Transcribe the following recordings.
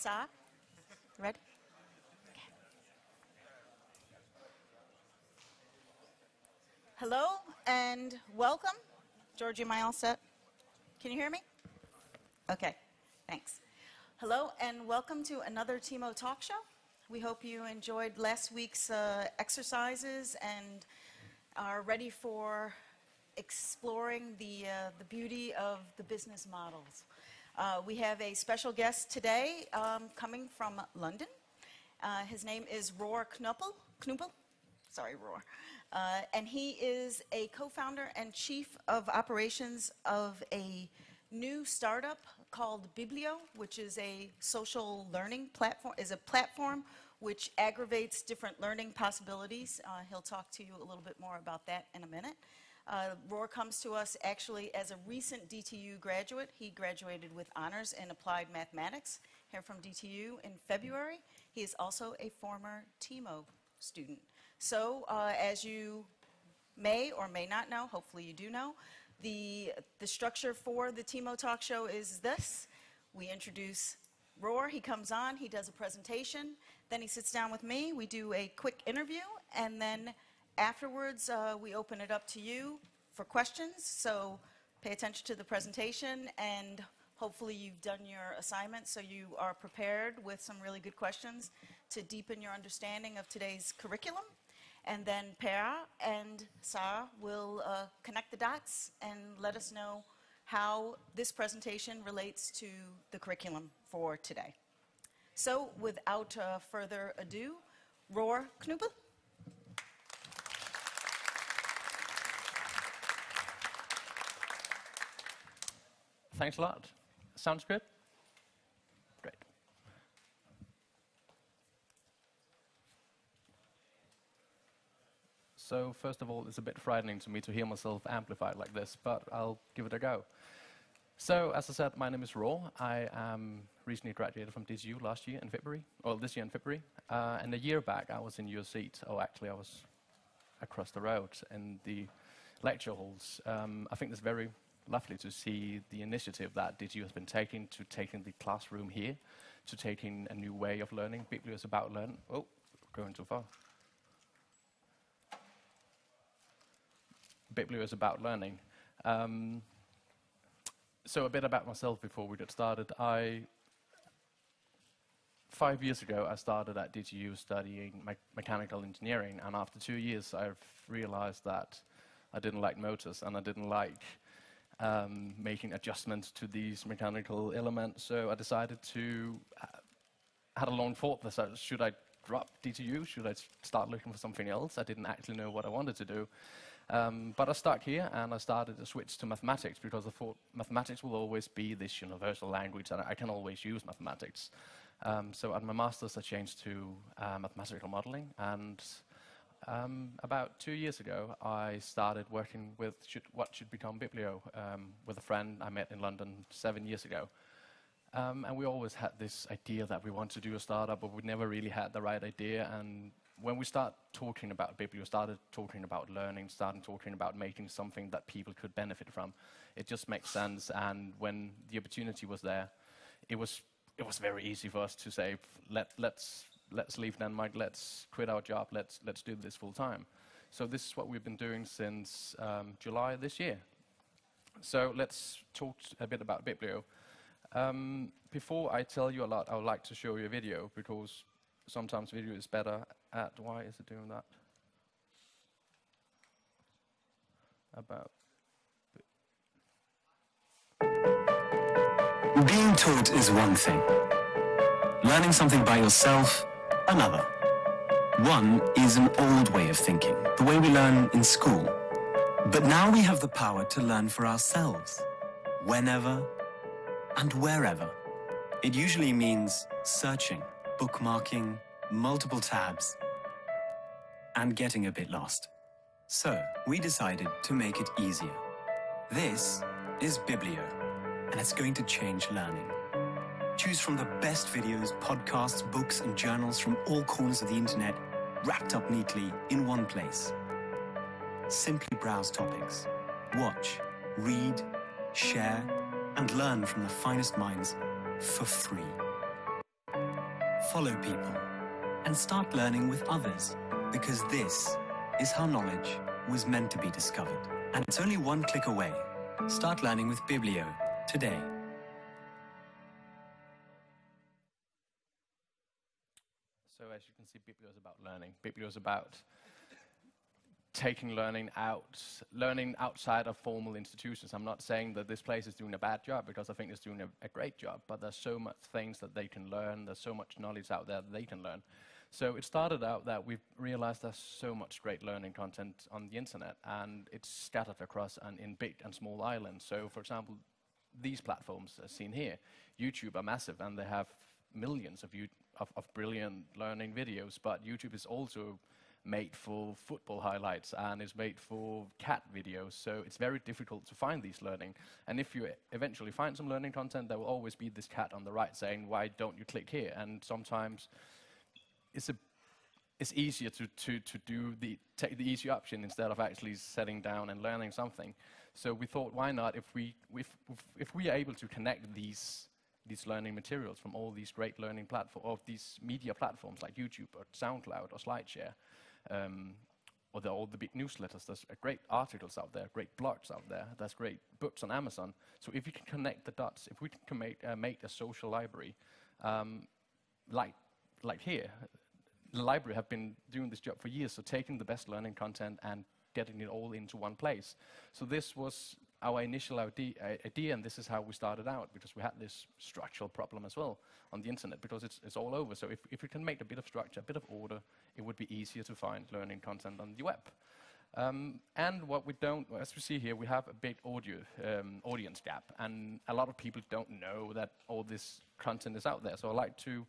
Sara, ready? Okay. Hello and welcome. Georgie, am I all set? Can you hear me? Okay, thanks. Hello and welcome to another TEMO Talkshow. We hope you enjoyed last week's exercises and are ready for exploring the beauty of the business models. We have a special guest today coming from London. His name is Knüppel. Sorry, Roar. And he is a co-founder and chief of operations of a new startup called Biblio, which is a social learning platform, is a platform which aggravates different learning possibilities. He'll talk to you a little bit more about that in a minute. Roar comes to us actually as a recent DTU graduate. He graduated with honors in applied mathematics here from DTU in February. He is also a former TEMO student. So as you may or may not know, hopefully you do know, the structure for the TEMO Talk Show is this. We introduce Roar, he comes on, he does a presentation, then he sits down with me, we do a quick interview, and then afterwards we open it up to you for questions. So pay attention to the presentation, and hopefully you've done your assignment so you are prepared with some really good questions to deepen your understanding of today's curriculum. And then Per and Sara will connect the dots and let us know how this presentation relates to the curriculum for today. So without further ado, Roar Knüppel. Thanks a lot. Sounds good? Great. So first of all, it's a bit frightening to me to hear myself amplified like this, but I'll give it a go. So, as I said, my name is Roar. I am recently graduated from DTU last year in February, or this year in February. And a year back, I was in your seat, or actually I was across the road in the lecture halls. I think it's very lovely to see the initiative that DTU has been taking to taking the classroom here, to taking a new way of learning. Biblio is about learning. Oh, going too far. Biblio is about learning. So a bit about myself before we get started. 5 years ago, I started at DTU studying mechanical engineering, and after 2 years, I've realized that I didn't like motors, and I didn't like making adjustments to these mechanical elements. So I decided to, had a long thought, should I drop DTU? Should I start looking for something else? I didn't actually know what I wanted to do. But I stuck here, and I started to switch to mathematics because I thought mathematics will always be this universal language, and I can always use mathematics. So at my master's, I changed to mathematical modeling, and about 2 years ago, I started working with what should become Biblio with a friend I met in London 7 years ago. And we always had this idea that we want to do a startup, but we never really had the right idea. And when we started talking about Biblio, started talking about learning, started talking about making something that people could benefit from, it just makes sense. And when the opportunity was there, it was very easy for us to say, let's leave Denmark, let's quit our job, let's do this full time. So this is what we've been doing since July this year. So let's talk a bit about Biblio. Before I tell you a lot, I would like to show you a video, because sometimes video is better at, why is it doing that? Being taught is one thing. Learning something by yourself, another. One is an old way of thinking, the way we learn in school. But now we have the power to learn for ourselves, whenever and wherever. It usually means searching, bookmarking, multiple tabs, and getting a bit lost. So we decided to make it easier. This is Biblio, and it's going to change learning. Choose from the best videos, podcasts, books, and journals from all corners of the internet, wrapped up neatly in one place. Simply browse topics, watch, read, share, and learn from the finest minds for free. follow people, and start learning with others, because this is how knowledge was meant to be discovered. And it's only one click away. Start learning with Biblio today. So as you can see, Biblio is about learning. Biblio is about taking learning outside of formal institutions. I'm not saying that this place is doing a bad job, because I think it's doing a great job, but there's so much things that they can learn, there's so much knowledge out there that they can learn. So it started out that we've realized there's so much great learning content on the internet, and it's scattered across and in big and small islands. So for example, these platforms as seen here, YouTube are massive, and they have millions of brilliant learning videos, but YouTube is also made for football highlights and is made for cat videos, so it's very difficult to find these learning. And if you eventually find some learning content, there will always be this cat on the right saying, why don't you click here? And sometimes it's easier to take the easy option instead of actually sitting down and learning something. So we thought, why not, if we are able to connect these learning materials from all these great learning platforms, or these media platforms like YouTube or SoundCloud or SlideShare, or all the big newsletters. There's great articles out there, great blogs out there, there's great books on Amazon. So if you can connect the dots, if we can make a social library, like here, the library have been doing this job for years, so taking the best learning content and getting it all into one place. So this was our initial idea, and this is how we started out, because we had this structural problem as well on the internet, because it's all over. So if we can make a bit of structure, a bit of order, it would be easier to find learning content on the web. And what we don't, as we see here, we have a big audience gap, and a lot of people don't know that all this content is out there. So I'd like to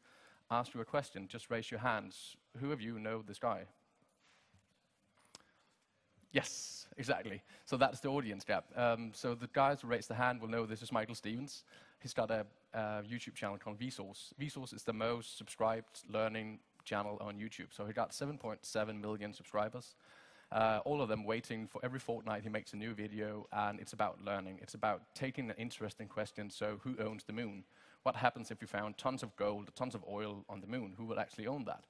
ask you a question. Just raise your hands. Who of you know this guy? Yes, exactly. So that's the audience gap. So the guys who raised the hand will know this is Michael Stevens. He's got a YouTube channel called Vsauce. Vsauce is the most subscribed learning channel on YouTube. So he got 7.7 million subscribers. All of them waiting for every fortnight he makes a new video, and it's about learning. It's about taking an interesting question. So who owns the moon? What happens if we found tons of gold, tons of oil on the moon? Who would actually own that?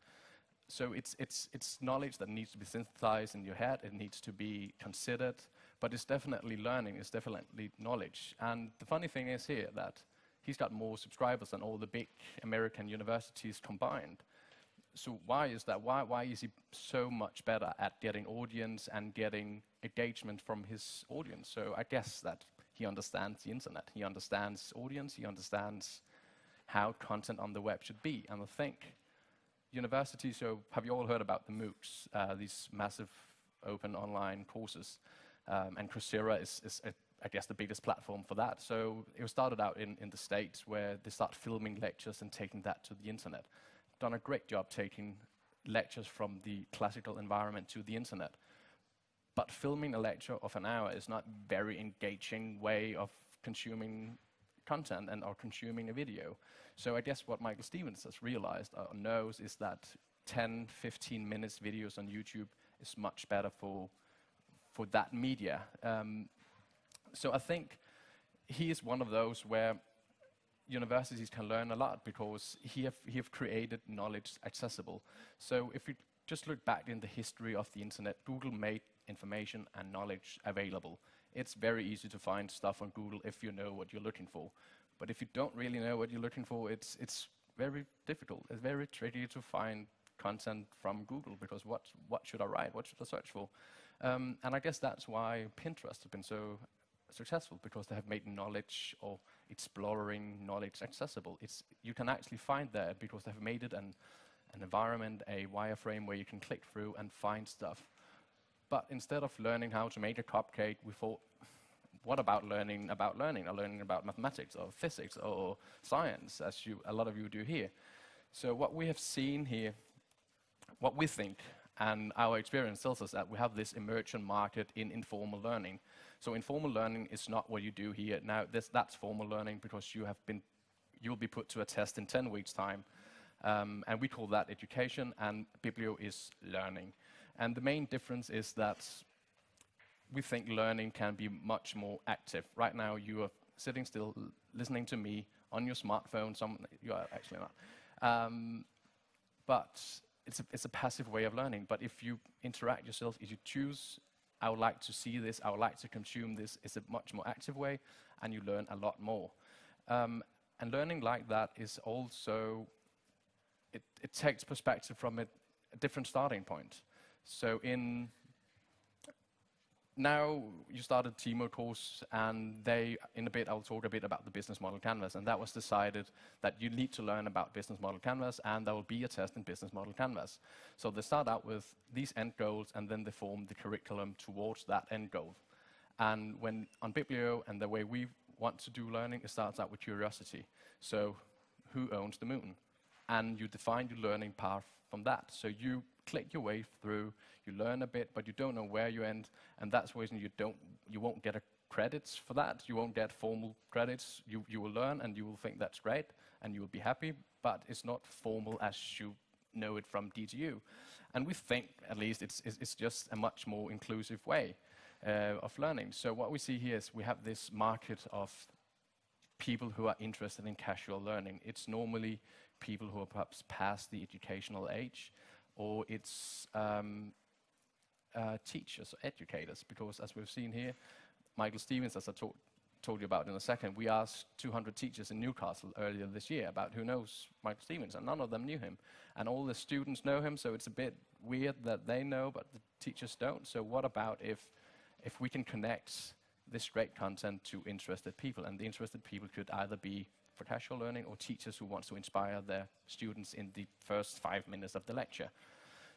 So it's knowledge that needs to be synthesized in your head. It needs to be considered, but it's definitely learning. It's definitely knowledge. And the funny thing is here that he's got more subscribers than all the big American universities combined. So why is that? Why is he so much better at getting audience and getting engagement from his audience? So I guess that he understands the internet. He understands audience. He understands how content on the web should be. And I think universities, so have you all heard about the MOOCs, these massive open online courses? And Coursera is I guess, the biggest platform for that. So it started out in the States, where they start filming lectures and taking that to the internet. Done a great job taking lectures from the classical environment to the internet. But filming a lecture of an hour is not a very engaging way of consuming content or consuming a video. So I guess what Michael Stevens has realized or knows is that 10, 15 minutes videos on YouTube is much better for that media. So I think he is one of those where universities can learn a lot, because he have created knowledge accessible. So if you just look back in the history of the internet, Google made information and knowledge available. It's very easy to find stuff on Google if you know what you're looking for. But if you don't really know what you're looking for, it's very difficult. It's very tricky to find content from Google, because what should I write? What should I search for? And I guess that's why Pinterest has been so successful, because they have made knowledge or exploring knowledge accessible. You can actually find that because they have made it an environment, a wireframe where you can click through and find stuff. But instead of learning how to make a cupcake, we thought, what about learning about learning, or learning about mathematics or physics or science, as a lot of you do here? So what we have seen here, what we think, and our experience tells us that we have this emergent market in informal learning. So informal learning is not what you do here. Now, that's formal learning, because you'll be put to a test in 10 weeks' time. And we call that education, and Biblio is learning. And the main difference is that we think learning can be much more active. Right now, you are sitting still, listening to me on your smartphone. You are actually not. but it's a passive way of learning. But if you interact yourself, if you choose, I would like to see this, I would like to consume this, it's a much more active way, and you learn a lot more. And learning like that is also, it takes perspective from a different starting point. So now you started TEMO course, and in a bit I'll talk a bit about the business model canvas, and that was decided that you need to learn about business model canvas, and there will be a test in business model canvas. So they start out with these end goals, and then they form the curriculum towards that end goal. And when on Biblio, and the way we want to do learning, it starts out with curiosity. So who owns the moon? And you define your learning path from that. So you click your way through, you learn a bit, but you don't know where you end, and that's the reason you won't get credits for that. You won't get formal credits. You will learn, and you will think that's great, and you will be happy, but it's not formal as you know it from DTU. And we think, at least, it's just a much more inclusive way of learning. So what we see here is we have this market of people who are interested in casual learning. It's normally people who are perhaps past the educational age, or it's teachers or educators, because as we've seen here, Michael Stevens, as I told you about in a second, we asked 200 teachers in Newcastle earlier this year about who knows Michael Stevens, and none of them knew him. And all the students know him, so it's a bit weird that they know, but the teachers don't. So what about if we can connect this great content to interested people, and the interested people could either be for casual learning or teachers who want to inspire their students in the first 5 minutes of the lecture.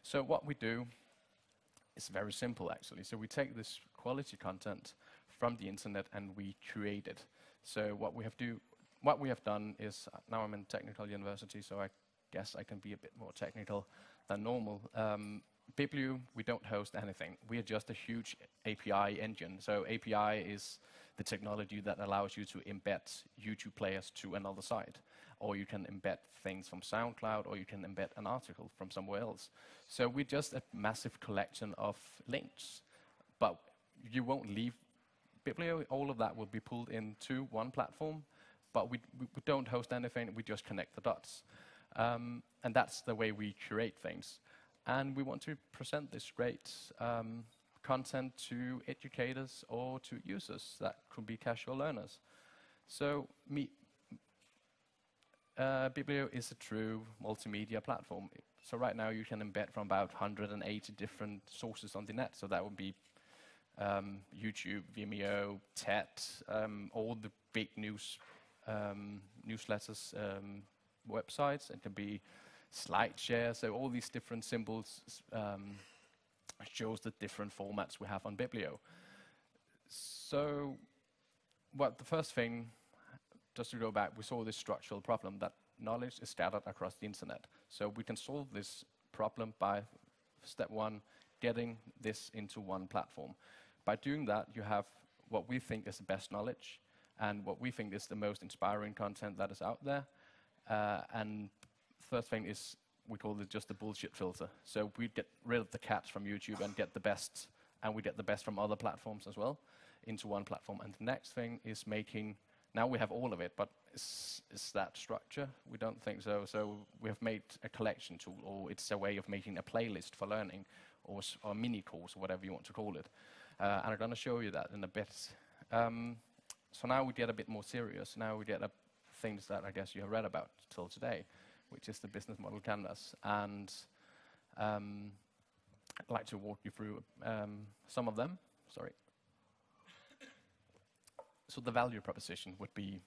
So what we do is very simple, actually. So we take this quality content from the internet and we create it. So what we have done is, now I'm in technical university, so I guess I can be a bit more technical than normal. Biblio, we don't host anything. We are just a huge API engine. So API is the technology that allows you to embed YouTube players to another site. Or you can embed things from SoundCloud, or you can embed an article from somewhere else. So we're just a massive collection of links. But you won't leave Biblio. All of that will be pulled into one platform. But we don't host anything. We just connect the dots. And that's the way we create things. And we want to present this great content to educators or to users that could be casual learners. So Biblio is a true multimedia platform. So right now you can embed from about 180 different sources on the net. So that would be YouTube, Vimeo, TED, all the big newsletters, websites. It can be SlideShare, so all these different symbols shows the different formats we have on Biblio. So, the first thing, just to go back, we saw this structural problem that knowledge is scattered across the internet. So we can solve this problem by, step one, getting this into one platform. By doing that, you have what we think is the best knowledge, and what we think is the most inspiring content that is out there, and first thing is, we call it just the bullshit filter. So we get rid of the cats from YouTube and get the best, and we get the best from other platforms as well into one platform. And the next thing is making, now we have all of it, but is that structure? We don't think so. So we have made a collection tool, or it's a way of making a playlist for learning, or a mini course, or whatever you want to call it. And I'm going to show you that in a bit. So now we get a bit more serious. Now we get things that I guess you have read about till today, which is the business model canvas. And I'd like to walk you through some of them. Sorry. So the value proposition would be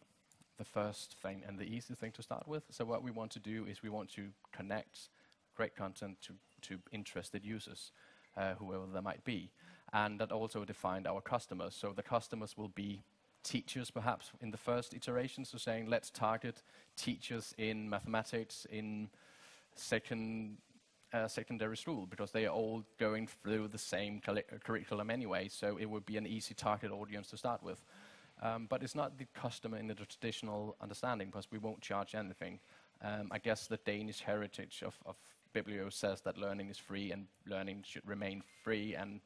the first thing and the easiest thing to start with. So what we want to do is we want to connect great content to interested users, whoever they might be. And that also defined our customers. So the customers will be teachers, perhaps, in the first iteration, so saying, let's target teachers in mathematics in secondary school, because they are all going through the same curriculum anyway, so it would be an easy target audience to start with. But it's not the customer in the traditional understanding, because we won't charge anything. I guess the Danish heritage of Biblio says that learning is free, and learning should remain free, and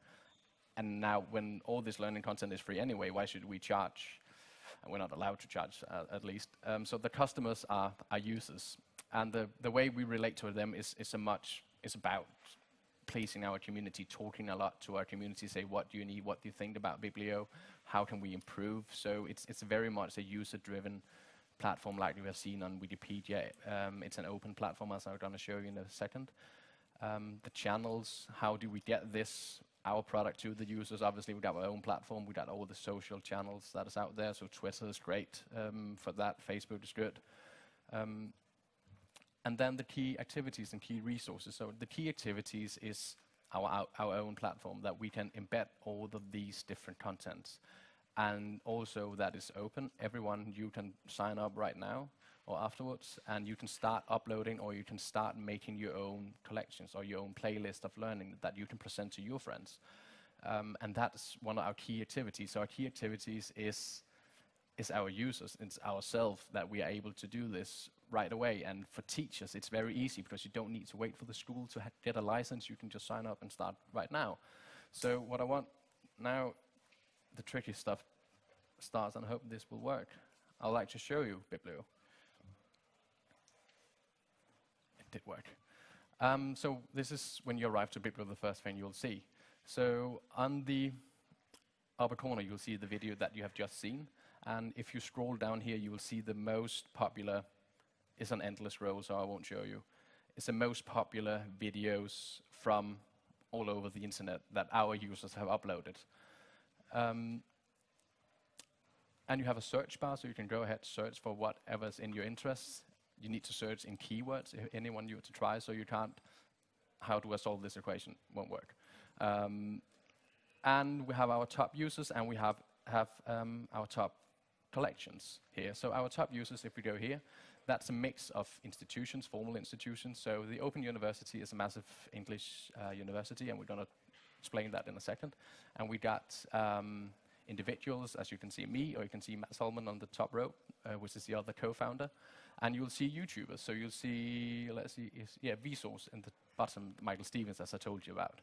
now, when all this learning content is free anyway, why should we charge? And we're not allowed to charge, at least. So the customers are users. And the way we relate to them is about pleasing our community, talking a lot to our community, say what do you need, what do you think about Biblio, how can we improve. So it's very much a user-driven platform like we have seen on Wikipedia. It's an open platform, as I'm going to show you in a second. The channels, how do we get our product to the users? Obviously, we've got our own platform. We've got all the social channels that is out there. So Twitter is great for that. Facebook is good. And then the key activities and key resources. So the key activities is our own platform that we can embed all of these different contents. And also that is open. Everyone, you can sign up right now or afterwards, and you can start uploading, or you can start making your own collections or your own playlist of learning that you can present to your friends. And that's one of our key activities. So our key activities is our users, it's ourselves, that we are able to do this right away. And for teachers, it's very easy because you don't need to wait for the school to get a license. You can just sign up and start right now. So what I want now, the tricky stuff starts, and I hope this will work. I'd like to show you Biblio. It did work. So this is when you arrive to Biblio, the first thing you'll see. So on the upper corner, you'll see the video that you have just seen. And if you scroll down here, you will see the most popular. It's an endless row, so I won't show you. It's the most popular videos from all over the internet that our users have uploaded. And you have a search bar, so you can go ahead and search for whatever's in your interests. You need to search in keywords, if anyone you want to try, so you can't, how do I solve this equation? Won't work. And we have our top users, and we have our top collections here. So our top users, if we go here, that's a mix of institutions, formal institutions. So the Open University is a massive English university, and we're going to explain that in a second. And we got individuals, as you can see me, or you can see Matt Solomon on the top row, which is the other co-founder. And you'll see YouTubers. So you'll see, let's see, Vsauce in the bottom, Michael Stevens, as I told you about.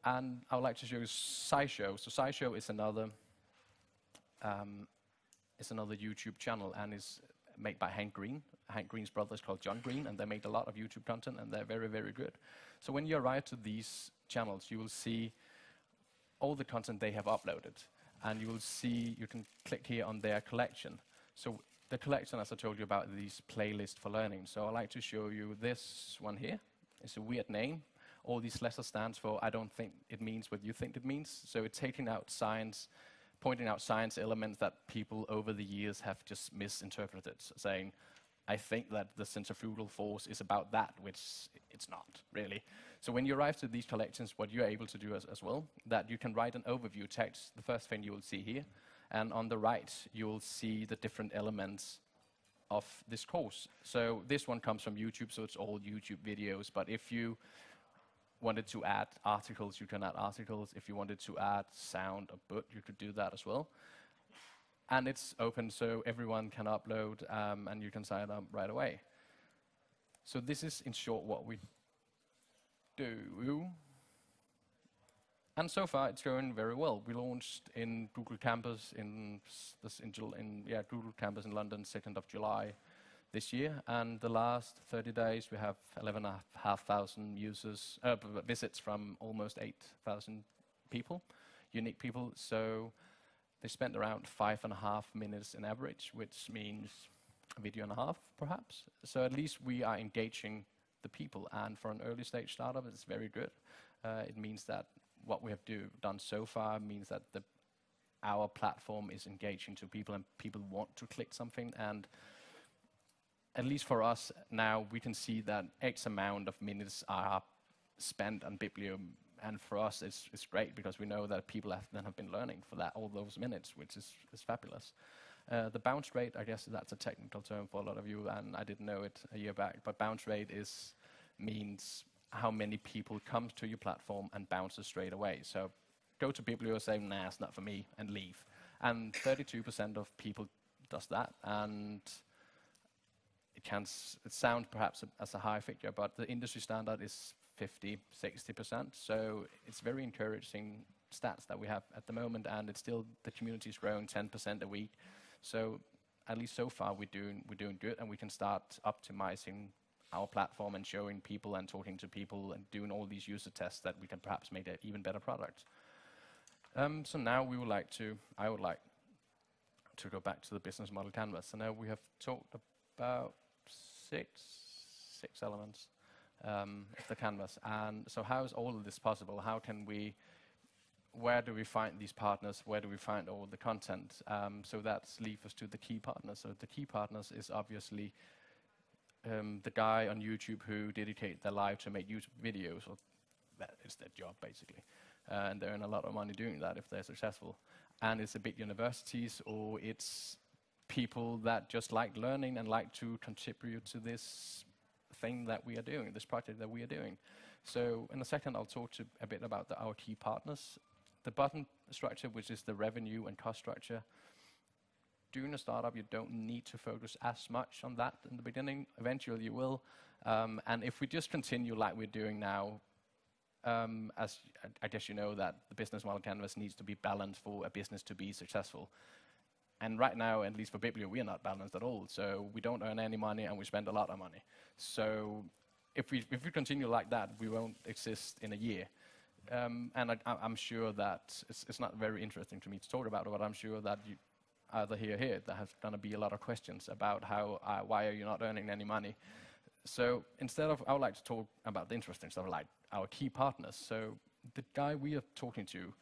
And I would like to show you SciShow. So SciShow is another YouTube channel, and is made by Hank Green. Hank Green's brother is called John Green, and they make a lot of YouTube content, and they're very, very good. So when you arrive to these channels, you will see all the content they have uploaded. And you will see, you can click here on their collection. So the collection, as I told you about, these playlists for learning. So I'd like to show you this one here. It's a weird name. All these letters stands for, I don't think it means what you think it means. So it's taking out science, pointing out science elements that people over the years have just misinterpreted, saying, I think that the centrifugal force is about that, which it's not, really. So when you arrive to these collections, what you're able to do as well, that you can write an overview text, the first thing you will see here, and on the right, you will see the different elements of this course. So this one comes from YouTube, so it's all YouTube videos, but if you wanted to add articles, you can add articles. If you wanted to add sound or book, you could do that as well. And it's open, so everyone can upload, and you can sign up right away. So this is, in short, what we do. And so far, it's going very well. We launched in Google Campus Google Campus in London, 2nd of July this year. And the last 30 days, we have 11,500 users, visits from almost 8,000 people, unique people. So they spent around 5.5 minutes in average, which means a video and a half, perhaps. So at least we are engaging the people, and for an early stage startup, it's very good. It means that what we have done so far means that our platform is engaging to people, and people want to click something. And at least for us now, we can see that X amount of minutes are spent on Biblio. And for us, it's great, because we know that people have been learning for all those minutes, which is fabulous. The bounce rate, I guess that's a technical term for a lot of you, and I didn't know it a year back, but bounce rate means how many people come to your platform and bounces straight away. So go to Biblio, say, nah, it's not for me, and leave. And 32% of people does that, and it sounds perhaps as a high figure, but the industry standard is 50, 60%. So it's very encouraging stats that we have at the moment, and it's still, the community is growing 10% a week. So at least so far, we're doing good, and we can start optimizing our platform and showing people and talking to people and doing all these user tests that we can perhaps make an even better product. So now I would like to go back to the business model canvas. So now we have talked about six elements of the canvas. And so how is all of this possible? Where do we find these partners? Where do we find all the content? So that leads us to the key partners. So the key partners is obviously the guy on YouTube who dedicate their life to make YouTube videos, or that is their job basically. And they earn a lot of money doing that if they're successful. And it's the big universities, or it's people that just like learning and like to contribute to this thing that we are doing, this project that we are doing. So in a second, I'll talk a bit about our key partners. The bottom structure, which is the revenue and cost structure. Doing a startup, you don't need to focus as much on that in the beginning. Eventually you will. And if we just continue like we're doing now, as I guess you know that the business model canvas needs to be balanced for a business to be successful. And right now, at least for Biblio, we are not balanced at all. So we don't earn any money and we spend a lot of money. So if we continue like that, we won't exist in a year. And I'm sure that it's not very interesting to me to talk about it, but I'm sure that you either here, there has going to be a lot of questions about why are you not earning any money. So instead of, I would like to talk about the interesting stuff, like our key partners. So the guy we are talking to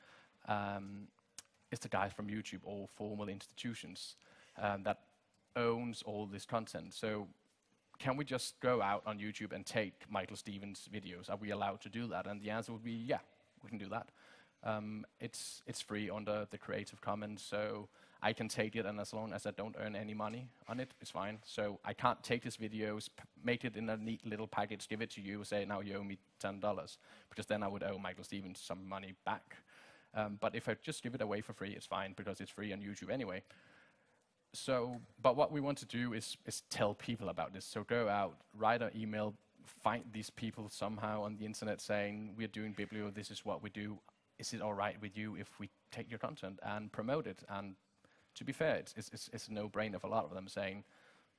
is the guy from YouTube or formal institutions that owns all this content. So can we just go out on YouTube and take Michael Stevens' videos? Are we allowed to do that? And the answer would be, yeah, we can do that. It's free under the Creative Commons, so I can take it, and as long as I don't earn any money on it, it's fine. So I can't take his videos, make it in a neat little package, give it to you, say, now you owe me $10, because then I would owe Michael Stevens some money back. But if I just give it away for free, it's fine, because it's free on YouTube anyway. So, but what we want to do is tell people about this. So go out, write an email, find these people somehow on the internet saying, we're doing Biblio, this is what we do. Is it all right with you if we take your content and promote it? And to be fair, it's a no-brainer for a lot of them saying,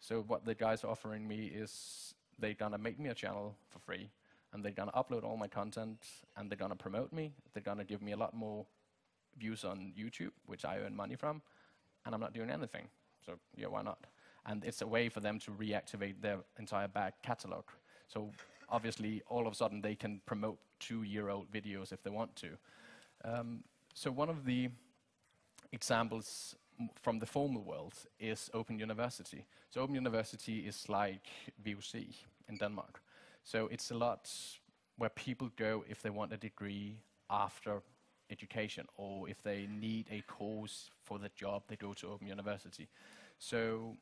so what the guys are offering me is they're gonna make me a channel for free, and they're gonna upload all my content, and they're gonna promote me, they're gonna give me a lot more views on YouTube, which I earn money from, and I'm not doing anything. So yeah, why not? And it's a way for them to reactivate their entire back catalog. So obviously, all of a sudden, they can promote 2-year-old videos if they want to. So one of the examples from the formal world is Open University. So Open University is like VUC in Denmark. So it's a lot where people go if they want a degree after education, or if they need a course for the job, they go to Open University. So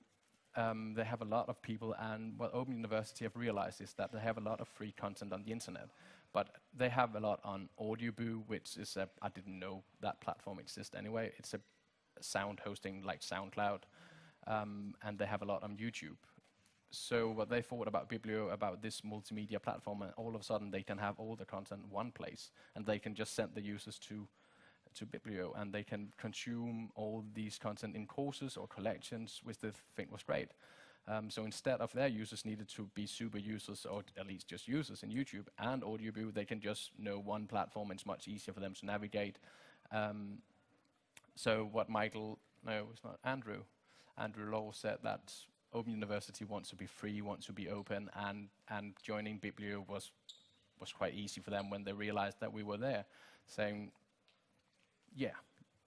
they have a lot of people, and what Open University have realized is that they have a lot of free content on the internet, but they have a lot on Audioboo, which is I didn't know that platform exists anyway. It's a sound hosting like SoundCloud, and they have a lot on YouTube. So what they thought about Biblio, about this multimedia platform, and all of a sudden they can have all the content in one place, and they can just send the users to Biblio, and they can consume all these content in courses or collections, which they think was great. So instead of their users needed to be super users, or at least just users in YouTube and Audioboo, they can just know one platform, and it's much easier for them to navigate. So what Andrew Law said, that Open University wants to be free, wants to be open, and joining Biblio was quite easy for them when they realized that we were there, saying, yeah,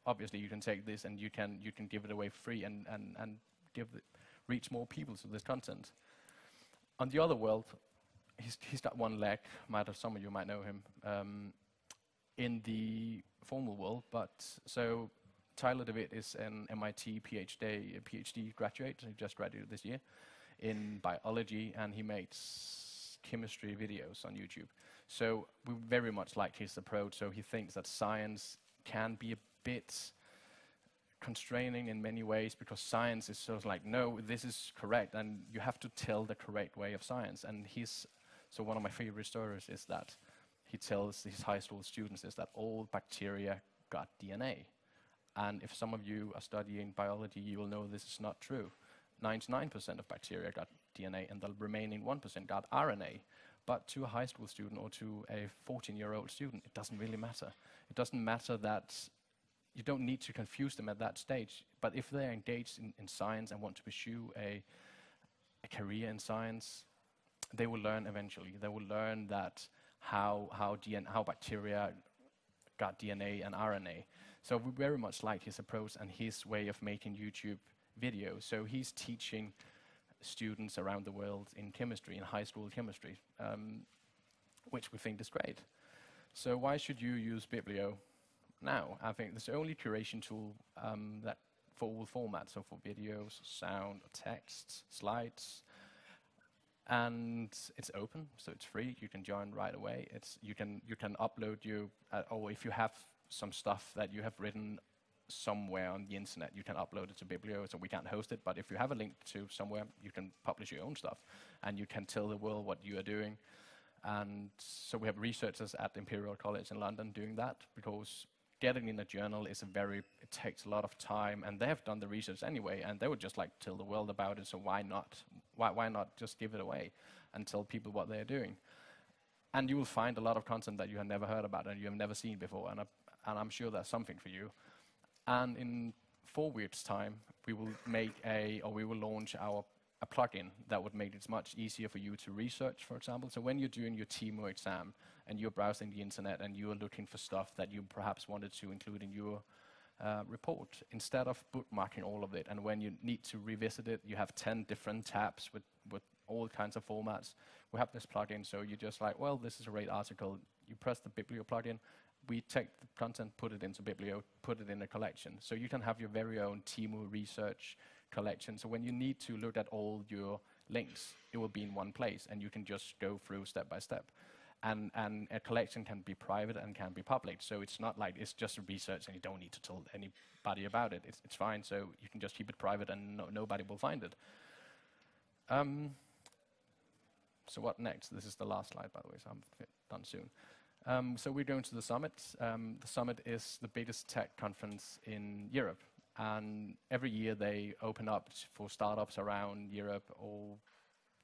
obviously you can take this and you can give it away free and reach more people to this content. On the other world, he's got one leg. Some of you might know him in the formal world, but so Tyler DeWitt is an MIT PhD graduate. He just graduated this year in biology, and he makes chemistry videos on YouTube. So we very much like his approach. So he thinks that science can be a bit constraining in many ways, because science is sort of like, no, this is correct, and you have to tell the correct way of science. And so one of my favorite stories is that he tells his high school students is that all bacteria got DNA. And if some of you are studying biology, you will know this is not true. 99% of bacteria got DNA and the remaining 1% got RNA. But to a high school student or to a 14-year-old student, it doesn't really matter. It doesn't matter that you don't need to confuse them at that stage. But if they're engaged in science and want to pursue a career in science, they will learn eventually. They will learn that how bacteria got DNA and RNA. So we very much like his approach and his way of making YouTube videos. So he's teaching students around the world in chemistry, in high school chemistry, which we think is great. So why should you use Biblio now? I think it's the only curation tool that for all formats, so for videos, sound, text, slides, and it's open, so it's free. You can join right away. You can upload or if you have some stuff that you have written somewhere on the internet, you can upload it to Biblio, so we can't host it, but if you have a link to somewhere, you can publish your own stuff, and you can tell the world what you are doing. And so we have researchers at Imperial College in London doing that, because getting in a journal is it takes a lot of time, and they have done the research anyway, and they would just like to tell the world about it, so why not? Why not just give it away and tell people what they're doing? And you will find a lot of content that you have never heard about and you have never seen before, and I'm sure there's something for you. And in 4 weeks' time, we will launch a plugin that would make it much easier for you to research, for example. So when you're doing your TEMO exam and you're browsing the internet and you're looking for stuff that you perhaps wanted to include in your report, instead of bookmarking all of it, and when you need to revisit it, you have 10 different tabs with all kinds of formats. We have this plugin, so you're just like, well, this is a great article. You press the Biblio plugin, we take the content, put it into Biblio, put it in a collection. So you can have your very own TEMO research collection. So when you need to look at all your links, it will be in one place, and you can just go through step by step. And a collection can be private and can be public. So it's not like it's just research and you don't need to tell anybody about it. It's fine, so you can just keep it private and nobody will find it. So what next? This is the last slide, by the way, so I'm done soon. So we're going to the summit. The summit is the biggest tech conference in Europe. And every year they open up for startups around Europe or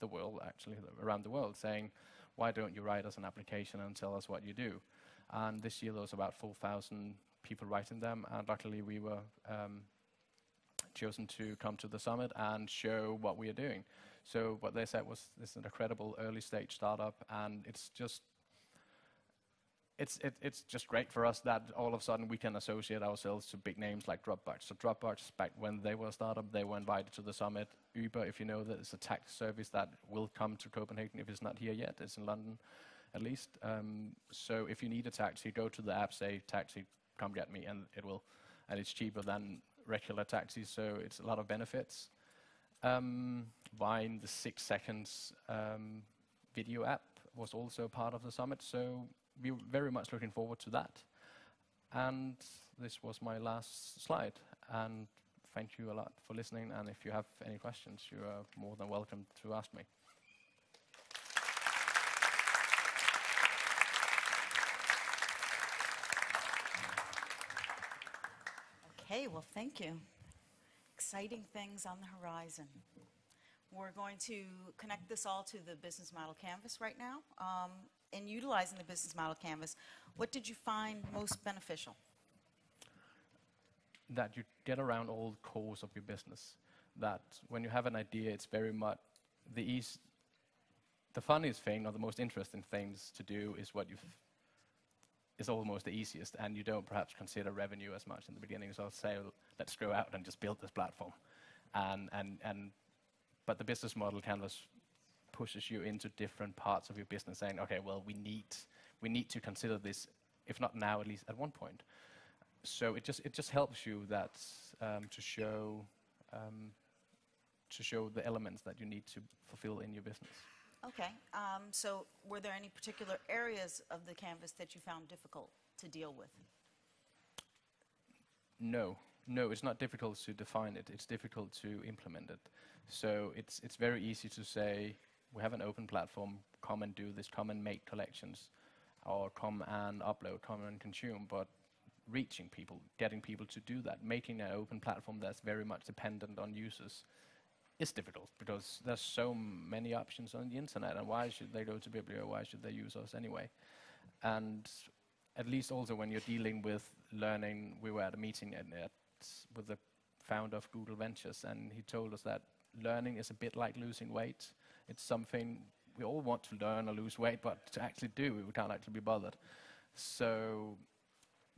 the world, actually, around the world, saying, why don't you write us an application and tell us what you do? And this year there was about 4,000 people writing them, and luckily we were chosen to come to the summit and show what we are doing. So what they said was, this is an incredible early stage startup, and it's just great for us that all of a sudden we can associate ourselves to big names like Dropbox. So Dropbox, back when they were a startup, they were invited to the summit. Uber, if you know that, it's a taxi service that will come to Copenhagen if it's not here yet. It's in London, at least. So if you need a taxi, go to the app, say, taxi, come get me, and it will. And it's cheaper than regular taxis, so it's a lot of benefits. Vine, the 6 seconds video app, was also part of the summit. So we're very much looking forward to that. And this was my last slide. And thank you a lot for listening. And if you have any questions, you are more than welcome to ask me. Okay, well, thank you. Exciting things on the horizon. We're going to connect this all to the business model canvas right now. In utilizing the business model canvas, what did you find most beneficial? That you get around all the cores of your business. That when you have an idea, it's very much the funniest thing or the most interesting things to do is is almost the easiest, and you don't perhaps consider revenue as much in the beginning. So I'll say, let's go out and just build this platform. But the business model canvas pushes you into different parts of your business, saying, okay, well, we need to consider this, if not now, at least at one point. So it just helps you that to show the elements that you need to fulfill in your business. Okay, so were there any particular areas of the canvas that you found difficult to deal with? No, it's not difficult to define it. It's difficult to implement it. So it's very easy to say, we have an open platform, come and do this, come and make collections, or come and upload, come and consume, but reaching people, getting people to do that, making an open platform that's very much dependent on users, is difficult because there's so many options on the internet, and why should they go to Biblio? Why should they use us anyway? And at least also when you're dealing with learning, we were at a meeting with the founder of Google Ventures, and he told us that learning is a bit like losing weight. It's something we all want to learn or lose weight, but to actually do it, we can't actually be bothered. So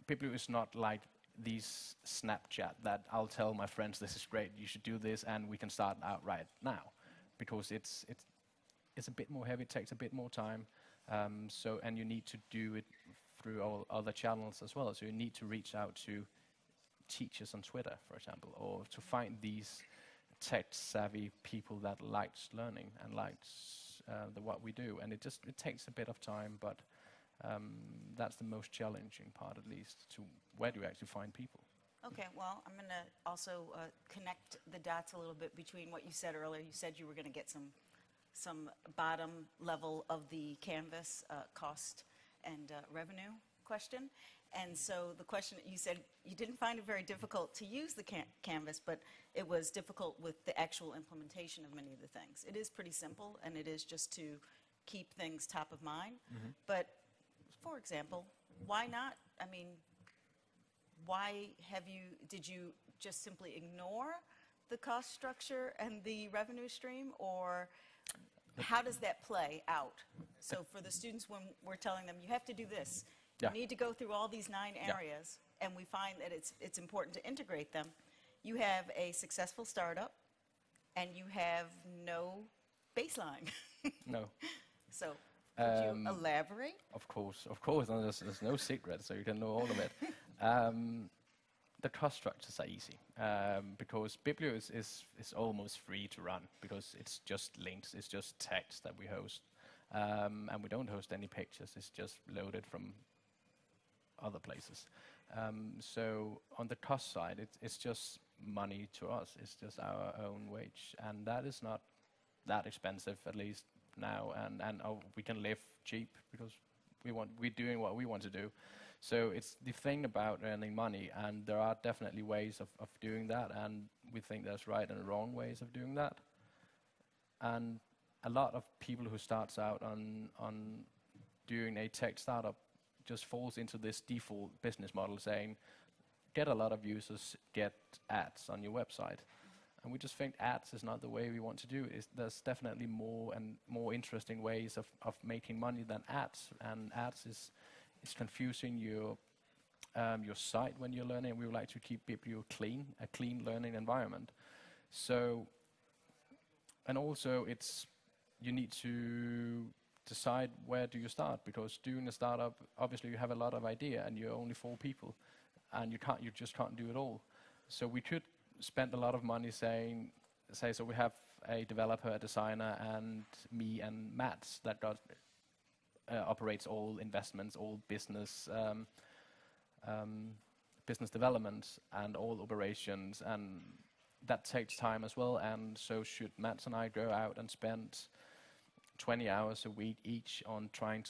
Biblio is not like these Snapchat that I'll tell my friends this is great, you should do this, and we can start out right now, because it's a bit more heavy, it takes a bit more time, and you need to do it through all other channels as well. So you need to reach out to teachers on Twitter, for example, or to find these tech-savvy people that likes learning and likes what we do, and it takes a bit of time, but that's the most challenging part, at least, to where do you actually find people. Okay, well, I'm going to also connect the dots a little bit between what you said earlier. You said you were going to get some bottom level of the canvas cost and revenue question. And so the question, you said you didn't find it very difficult to use the canvas, but it was difficult with the actual implementation of many of the things. It is pretty simple, and it is just to keep things top of mind. Mm-hmm. But, for example, why not? I mean, did you just simply ignore the cost structure and the revenue stream, or how does that play out? So for the students, when we're telling them, you have to do this, you need to go through all these 9 areas, and we find that it's important to integrate them. You have a successful startup, and you have no baseline. No. So could you elaborate? Of course. And there's no secret, so you can know all of it. The cost structures are easy, because Biblio is almost free to run, because it's just links, it's just text that we host. And we don't host any pictures, it's just loaded from other places. So on the cost side, it's just money to us, it's just our own wage. And that is not that expensive, at least now, and we can live cheap because we're doing what we want to do. So it's the thing about earning money, and there are definitely ways of doing that, and we think there's right and wrong ways of doing that. And a lot of people who starts out on doing a tech startup just falls into this default business model saying, get a lot of users, get ads on your website. And we just think ads is not the way we want to do it. There's definitely more and more interesting ways of making money than ads. And ads is confusing your site when you're learning. We would like to keep Biblio clean, a clean learning environment. So, and also you need to decide where do you start, because doing a startup, obviously you have a lot of idea and you're only 4 people, and you just can't do it all. So we could spend a lot of money say so we have a developer, a designer, and me and Matt that operates all investments, all business development, and all operations, and that takes time as well. And so should Matt and I go out and spend 20 hours a week each on trying to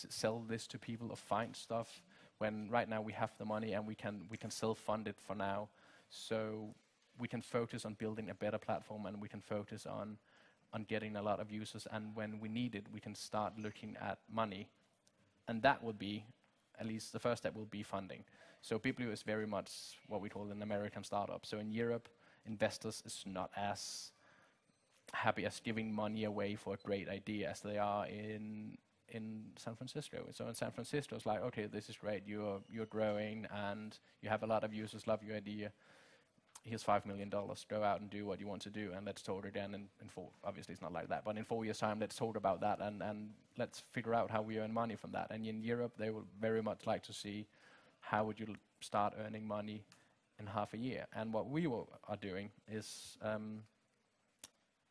sell this to people or find stuff, when right now we have the money and we can self-fund it for now, so we can focus on building a better platform, and we can focus on getting a lot of users, and when we need it, we can start looking at money. And that would be, at least the first step will be funding. So Biblio is very much what we call an American startup. So in Europe, investors is not as happy as giving money away for a great idea as they are in San Francisco. So in San Francisco, it's like, okay, this is great, you're growing, and you have a lot of users, love your idea. Here's $5 million, go out and do what you want to do, and let's talk again in 4, obviously it's not like that, but in 4 years' time, let's talk about that, and let's figure out how we earn money from that. And in Europe, they would very much like to see how would you start earning money in half a year. And what we are doing is,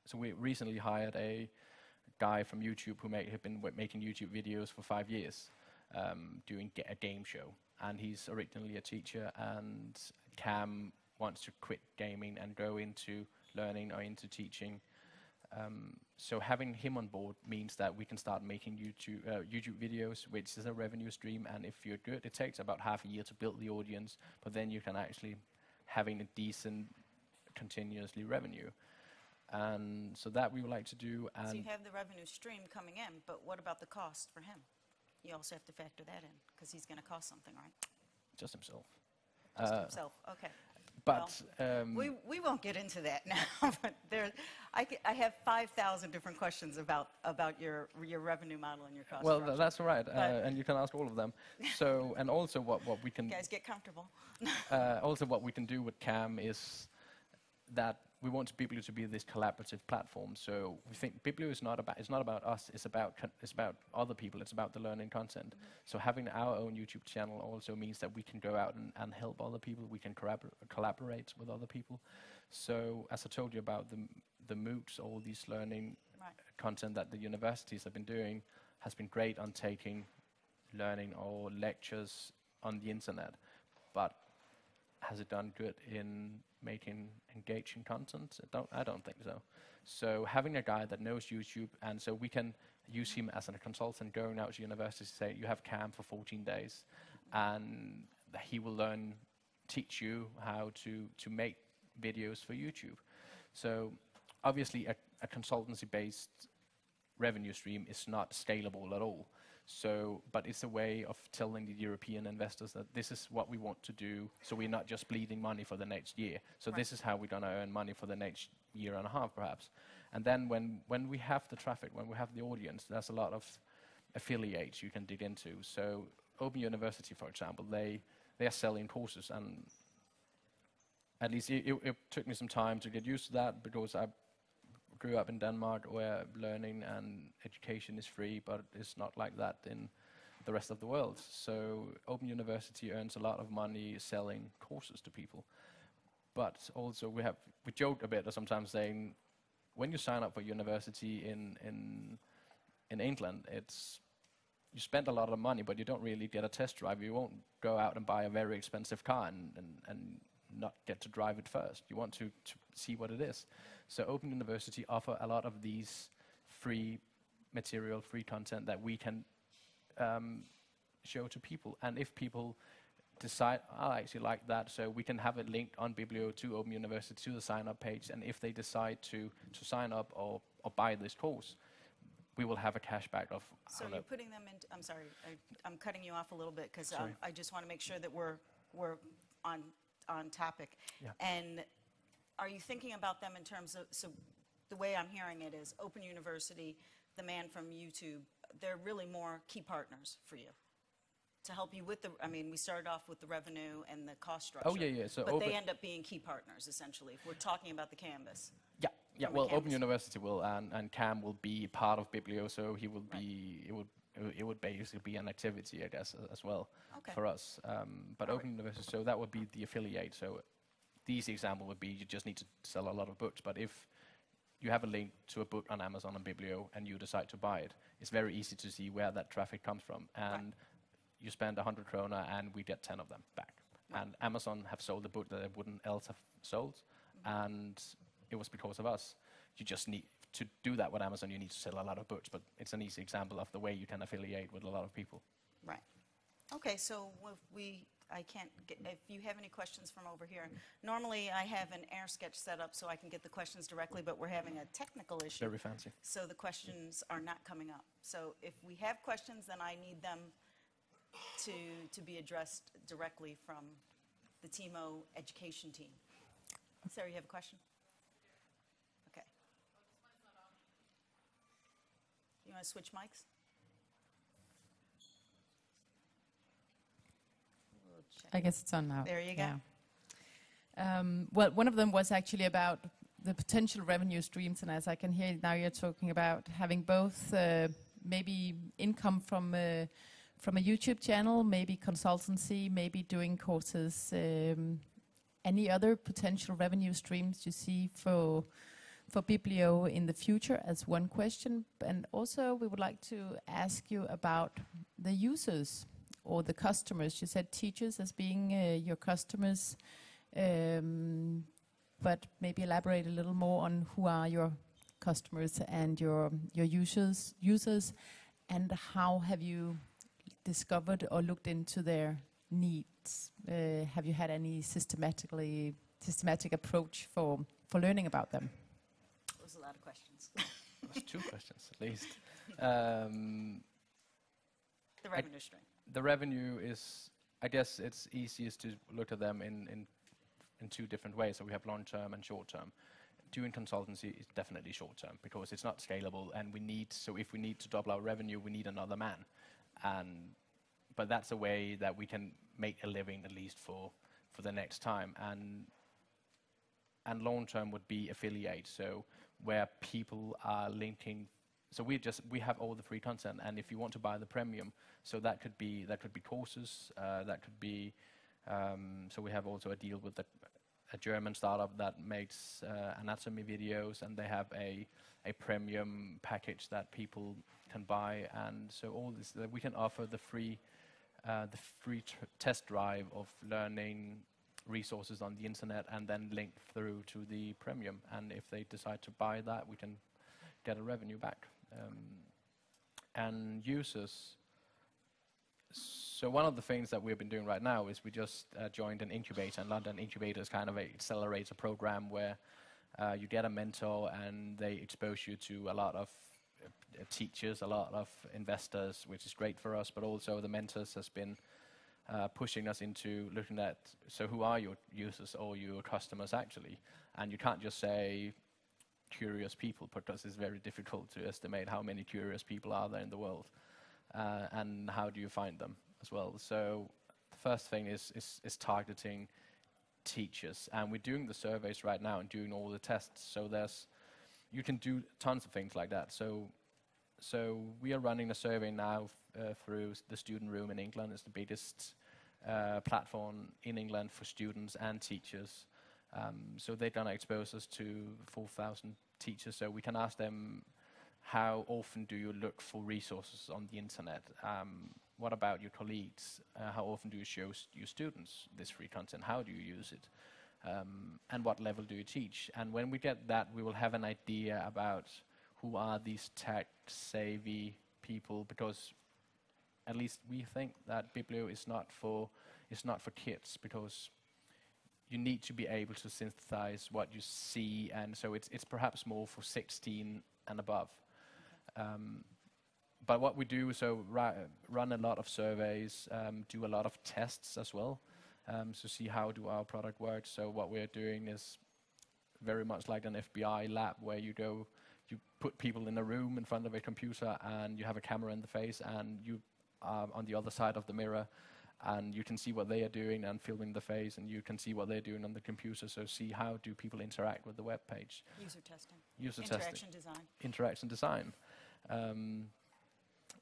so we recently hired a guy from YouTube who had been making YouTube videos for 5 years, doing a game show. And he's originally a teacher, and Cam wants to quit gaming and go into learning or into teaching. So having him on board means that we can start making YouTube videos, which is a revenue stream. And if you're good, it takes about half a year to build the audience, but then you can actually having a decent, continuously revenue. And so that we would like to do. And So you have the revenue stream coming in, but what about the cost for him? You also have to factor that in, because he's going to cost something, right? just himself. Just himself, okay. But We won't get into that now, but I have 5,000 different questions about your revenue model and your cost structure. that's all right, and you can ask all of them. So, and also what we can... You guys get comfortable. Also what we can do with CAM is that we want Biblio to be this collaborative platform. So we think Biblio is not about us, it's about other people, it's about the learning content. So having our own YouTube channel also means that we can go out and help other people, we can collaborate with other people. So as I told you about the MOOCs, all these learning content that the universities have been doing has been great on taking learning or lectures on the internet. But has it done good in making engaging content? I don't think so. So having a guy that knows YouTube, and so we can use him as a consultant going out to universities to say, you have CAM for 14 days, and he will teach you how to make videos for YouTube. So obviously a consultancy-based revenue stream is not scalable at all. So, but it's a way of telling the European investors that this is what we want to do, so we're not just bleeding money for the next year. So this is how we're going to earn money for the next year and a half, perhaps. And then when we have the traffic, when we have the audience, there's a lot of affiliates you can dig into. So Open University, for example, they are selling courses, and at least it took me some time to get used to that, because I grew up in Denmark, where learning and education is free, but it's not like that in the rest of the world. So Open University earns a lot of money selling courses to people. But also we joke a bit sometimes saying, when you sign up for university in England, you spend a lot of money, but you don't really get a test drive. You won't go out and buy a very expensive car and not get to drive it first. You want to see what it is. So Open University offer a lot of these free material, free content that we can show to people. And if people decide, I actually like that, so we can have it linked on Biblio to Open University, to the sign-up page. And if they decide to sign up or buy this course, we will have a cashback of... So you're putting them into... I'm sorry, I'm cutting you off a little bit, because I just want to make sure that we're on topic. Yeah. And are you thinking about them in terms of, so the way I'm hearing it is Open University, the man from YouTube, they're really more key partners for you to help you with we started off with the revenue and the cost structure. Oh, yeah. So but they end up being key partners, essentially, if we're talking about the canvas. Yeah. Well, Open University will, and Cam will be part of Biblio, so he will be, it would basically be an activity, I guess, as well for us. But Open University, so that would be the affiliate. So the easy example would be you just need to sell a lot of books. But if you have a link to a book on Amazon and Biblio and you decide to buy it, it's very easy to see where that traffic comes from. And you spend 100 kroner and we get 10 of them back. And Amazon have sold the book that they wouldn't else have sold. And it was because of us. You just need to do that with Amazon. You need to sell a lot of books, but it's an easy example of the way you can affiliate with a lot of people. Right. Okay, so if you have any questions from over here, normally I have an air sketch set up so I can get the questions directly, but we're having a technical issue. Very fancy. So the questions are not coming up. So if we have questions, then I need them to be addressed directly from the TEMO education team. Sarah, you have a question? Okay. You want to switch mics? We'll check. I guess it's on now. There you go. Yeah. Well, one of them was actually about the potential revenue streams, and as I can hear now, you're talking about having both maybe income from a YouTube channel, maybe consultancy, maybe doing courses. Any other potential revenue streams you see for Biblio in the future as one question? And also we would like to ask you about the users or the customers. You said teachers as being your customers, but maybe elaborate a little more on who are your customers and your users, and how have you discovered or looked into their needs? Have you had any systematic approach for learning about them? was a lot of questions. That's 2 questions at least. The revenue stream. The revenue is, I guess it's easiest to look at them in 2 different ways. So we have long-term and short-term. Doing consultancy is definitely short-term because it's not scalable, and so if we need to double our revenue, we need another man. But that's a way that we can make a living at least for the next time. And long-term would be affiliate, so where people are linking. So we have all the free content, and if you want to buy the premium, so that could be courses, that could be. So we have also a deal with a German startup that makes anatomy videos, and they have a premium package that people can buy, and so all this we can offer the free test drive of learning resources on the internet, and then link through to the premium. And if they decide to buy that, we can get a revenue back. And users. So one of the things that we've been doing right now is we just joined an incubator, and London Incubator is kind of an accelerator program where you get a mentor and they expose you to a lot of teachers, a lot of investors, which is great for us, but also the mentors has been pushing us into looking at, so who are your users or your customers actually? And you can't just say curious people, because it's very difficult to estimate how many curious people are there in the world. And how do you find them as well? So the first thing is targeting teachers, and we're doing the surveys right now and doing all the tests. So you can do tons of things like that. So we are running a survey now through the Student Room in England. It's the biggest platform in England for students and teachers. So they're going to expose us to 4,000 teachers. So we can ask them, how often do you look for resources on the internet? What about your colleagues? How often do you show your students this free content? How do you use it? And what level do you teach? And when we get that, we will have an idea about who are these tech-savvy people, because at least we think that Biblio is not for kids, because you need to be able to synthesize what you see, and so it's perhaps more for 16 and above. But what we do, so run a lot of surveys, do a lot of tests as well, to see how do our product work. So what we're doing is very much like an FBI lab, where you put people in a room in front of a computer, and you have a camera in the face, and you are on the other side of the mirror, and you can see what they are doing and filming the face, and you can see what they're doing on the computer. So see how do people interact with the web page. User testing. Interaction design. Interaction design.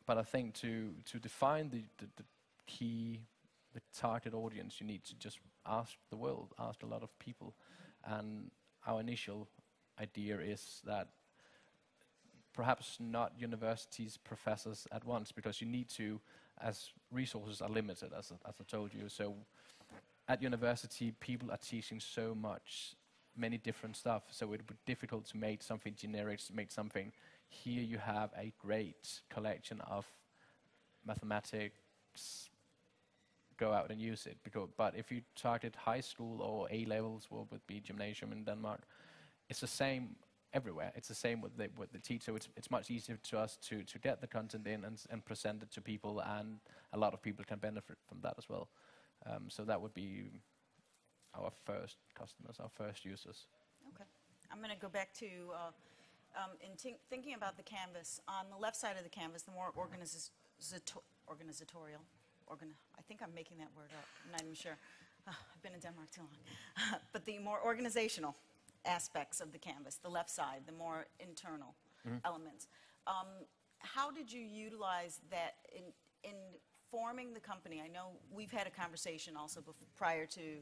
But I think to define the target audience, you need to just ask the world, ask a lot of people. And our initial idea is that perhaps not universities, professors at once, because you need to, as resources are limited, as I told you. So at university, people are teaching so much, many different stuff, so it would be difficult to make something generic, to make something. Here you have a great collection of mathematics, go out and use it. But if you target high school or A levels, what would be gymnasium in Denmark, it's the same everywhere. It's the same with the teach. So it's much easier to us to get the content in and present it to people, and a lot of people can benefit from that as well. So that would be our first customers, our first users. Okay. I'm going to go back to thinking about the canvas. On the left side of the canvas, the more organizatorial. I think I'm making that word up. I'm not even sure. I've been in Denmark too long. But the more organizational aspects of the canvas, the left side, the more internal elements. How did you utilize that in forming the company? I know we've had a conversation also prior to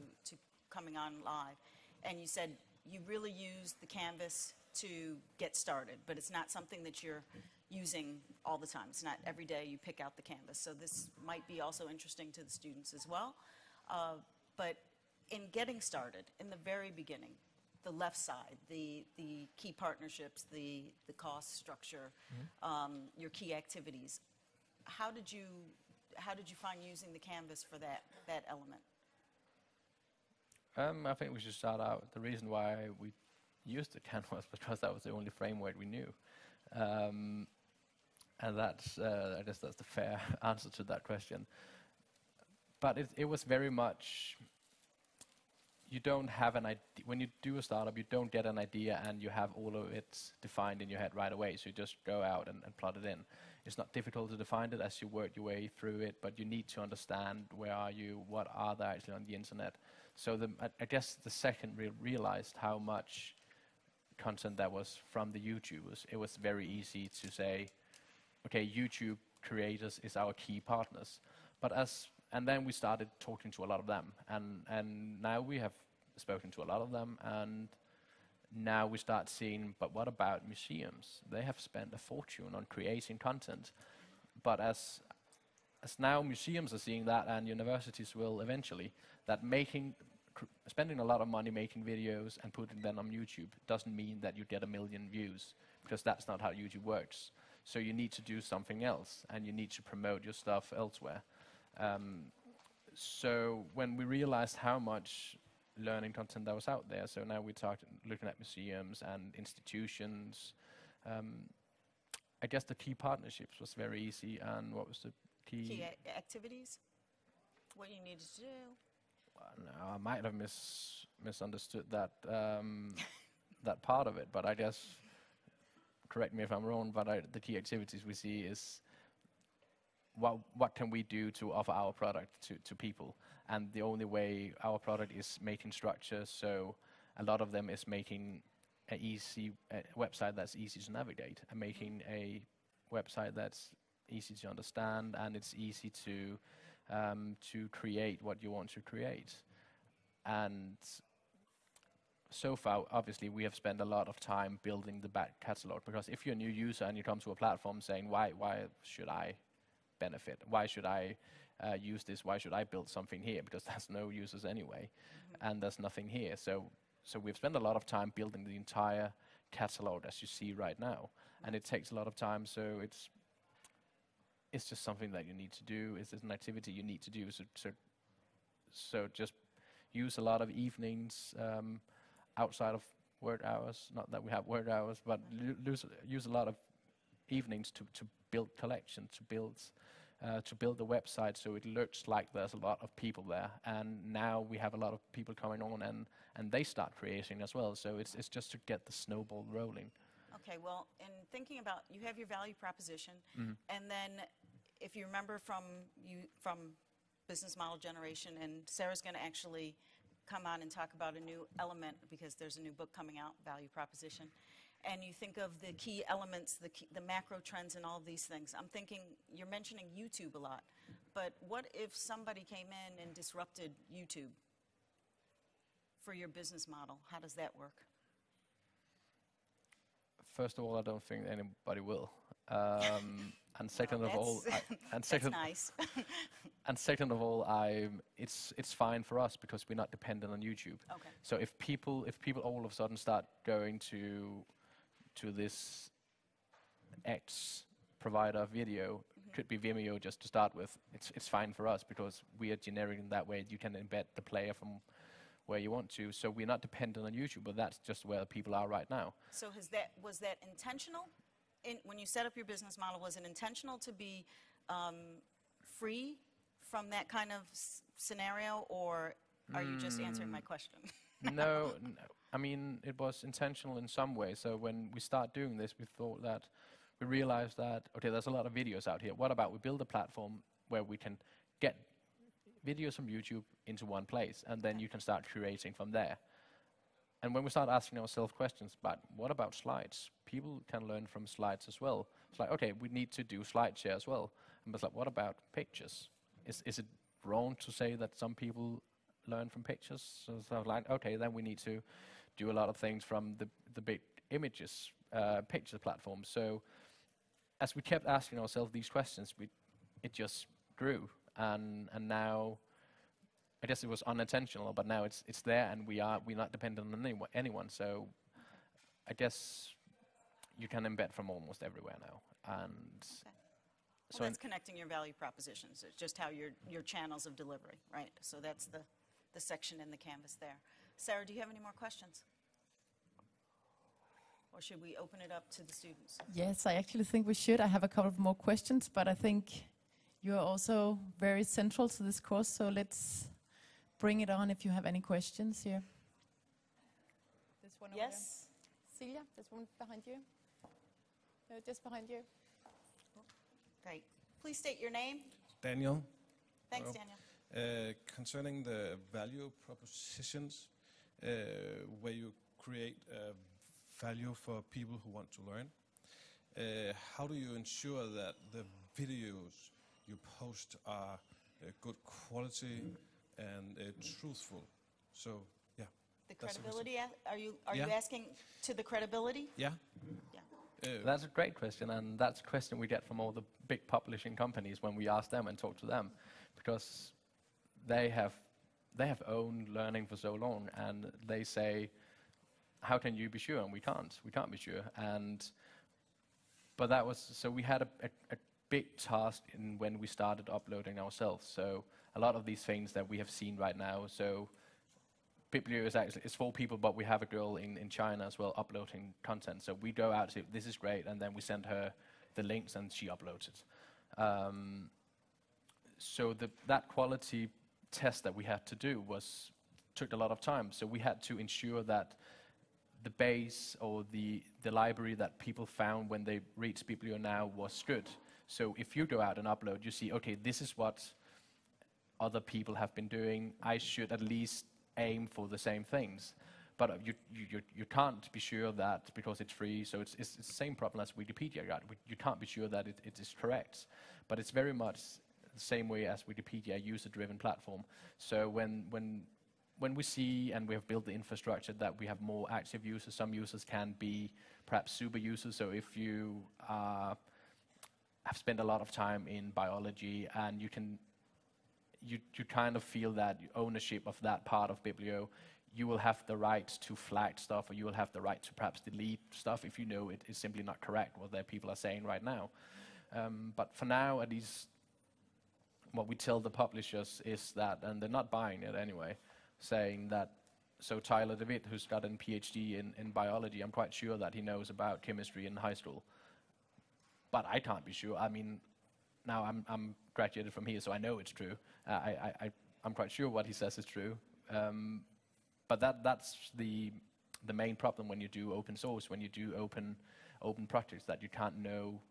coming on live, and you said you really use the canvas to get started, but it's not something that you're using all the time. It's not every day you pick out the canvas. So this might be also interesting to the students as well. But in getting started, in the very beginning, the left side, the key partnerships, the cost structure, your key activities, how did you find using the canvas for that element? I think we should start out. The reason why we used the canvas because that was the only framework we knew. And that's, I guess that's the fair answer to that question. But it was very much, you don't have an idea. When you do a startup, you don't get an idea and you have all of it defined in your head right away. So you just go out and plot it in. It's not difficult to define it as you work your way through it, but you need to understand where are you, what are there actually on the internet. So I guess the second we realized how much content that was from the YouTubers, it was very easy to say, okay, YouTube creators is our key partners. And then we started talking to a lot of them, and now we have spoken to a lot of them, and now we start seeing, but what about museums? They have spent a fortune on creating content, but as now museums are seeing that, and universities will eventually, that spending a lot of money making videos and putting them on YouTube doesn't mean that you get 1 million views, because that's not how YouTube works. So you need to do something else, and you need to promote your stuff elsewhere. So when we realized how much learning content that was out there, so now we started looking at museums and institutions. I guess the key partnerships was very easy, and what was the key activities? What you needed to do? No, I might have misunderstood that that part of it, but I guess, correct me if I'm wrong, but the key activities we see is what can we do to offer our product to people? And the only way our product is making structure, so a lot of them is making a website that's easy to navigate, and making a website that's easy to understand, and it's easy to create what you want to create. And so far, obviously, we have spent a lot of time building the back catalog, because if you're a new user and you come to a platform saying, why should I benefit? Why should I use this? Why should I build something here? Because there's no users anyway, and there's nothing here. So we've spent a lot of time building the entire catalog as you see right now, and it takes a lot of time. So it's just something that you need to do. It's an activity you need to do. So just use a lot of evenings outside of work hours. Not that we have work hours, but use a lot of evenings to build collections, to build the website so it looks like there's a lot of people there. And now we have a lot of people coming on, and they start creating as well. So it's just to get the snowball rolling. Okay, well, in thinking about, you have your value proposition, and then if you remember from business model generation, and Sarah's going to actually come on and talk about a new element, because there's a new book coming out, Value Proposition, and you think of the key elements, the macro trends and all of these things. I'm thinking, you're mentioning YouTube a lot, but what if somebody came in and disrupted YouTube for your business model? How does that work? First of all, I don't think anybody will. And second well, of all, that's nice. And second of all, it's fine for us because we're not dependent on YouTube. Okay. So if people all of a sudden start going to this X provider of video, could be Vimeo just to start with, it's fine for us because we are generic in that way. You can embed the player from where you want to, so we're not dependent on YouTube, but that's just where people are right now. So was that intentional? When you set up your business model, was it intentional to be free from that kind of scenario, or are you just answering my question? No, I mean, it was intentional in some way. So when we start doing this, we realized that, okay, there's a lot of videos out here. What about we build a platform where we can get videos from YouTube into one place, and then you can start curating from there. And when we start asking ourselves questions, but what about slides? People can learn from slides as well. It's like, okay, we need to do SlideShare as well. And it's like, what about pictures? Is it wrong to say that some people learn from pictures? So it's like, okay, then we need to do a lot of things from the big images, picture platforms. So as we kept asking ourselves these questions, it just grew. And now, I guess it was unintentional, but now it's there, and we're not dependent on anyone. So I guess you can embed from almost everywhere now. And okay. So that's connecting your value propositions. It's just how your channels of delivery, right? So that's the section in the canvas there. Sarah, do you have any more questions? or should we open it up to the students? Yes, I actually think we should. I have a couple of more questions, but I think you're also very central to this course, so let's bring it on if you have any questions here. This one over Yes? there. Celia, there's one behind you. No, just behind you. Great. Please state your name. Daniel, Thanks, Hello. Daniel. Concerning the value propositions, where you create value for people who want to learn, how do you ensure that the videos you post are good quality and truthful? So, yeah. The that's the credibility, are you Yeah. asking to the credibility? Yeah. Yeah. That's a great question, and that's a question we get from all the big publishing companies when we ask them and talk to them, because they have owned learning for so long, and they say, how can you be sure? And we can't be sure. But that was, so we had a big task in when we started uploading ourselves. So a lot of these things that we have seen right now, so Biblio is actually, it's 4 people, but we have a girl in China as well uploading content. So we go out to, this is great, and then we send her the links and she uploads it. So that quality test that we had to do took a lot of time. So we had to ensure that the base or the library that people found when they reached Biblio now was good. So if you go out and upload, you see, okay, this is what other people have been doing. I should at least aim for the same things. But you can't be sure that because it's free, so it's the same problem as Wikipedia got. You can't be sure that it is correct. But it's very much the same way as Wikipedia, a user-driven platform. So when we see and we have built the infrastructure that we have more active users, some users can be perhaps super users. So if you have spent a lot of time in biology and you kind of feel that ownership of that part of Biblio, you will have the right to flag stuff, or you will have the right to perhaps delete stuff if you know it is simply not correct what their people are saying right now. But for now, at least, what we tell the publishers is that, and they're not buying it anyway, saying that, so Tyler DeWitt, who's got a PhD in biology, I'm quite sure that he knows about chemistry in high school. But I can't be sure. I mean, now I'm graduated from here, so I know it's true. I'm quite sure what he says is true. But that's the main problem when you do open source, when you do open projects, that you can't know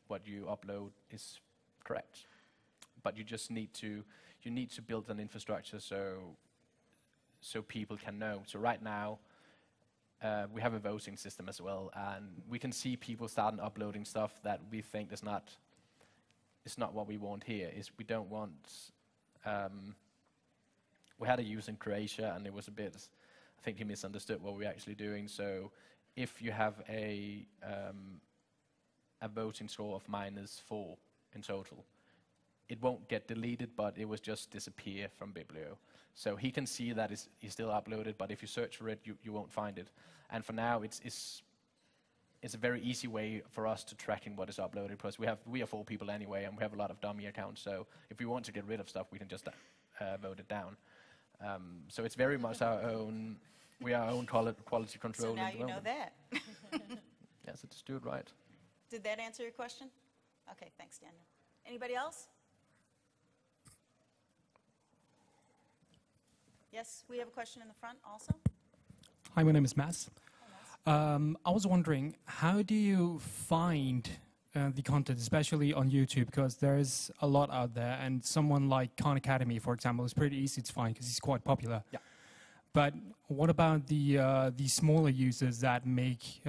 what you upload is correct. But you just need to build an infrastructure so people can know. So right now we have a voting system as well, and we can see people starting uploading stuff that we think is not what we want here. We don't want. We had a user in Croatia, and it was a bit. I think he misunderstood what we're actually doing. So if you have a voting score of -4 in total, it won't get deleted, but it will just disappear from Biblio. So he can see that it's still uploaded, but if you search for it, you won't find it. And for now, it's a very easy way for us to tracking what is uploaded, because we are 4 people anyway, and we have a lot of dummy accounts. So if we want to get rid of stuff, we can just vote it down. So it's very much our own. We are our own quality control. So now you know that. Yes, it's do it right. Did that answer your question? Okay, thanks, Daniel. Anybody else? Yes, we have a question in the front also. Hi, my name is Mass. I was wondering, how do you find the content, especially on YouTube? Because there's a lot out there, and someone like Khan Academy, for example, is pretty easy to find because he's quite popular. Yeah. But what about the smaller users that make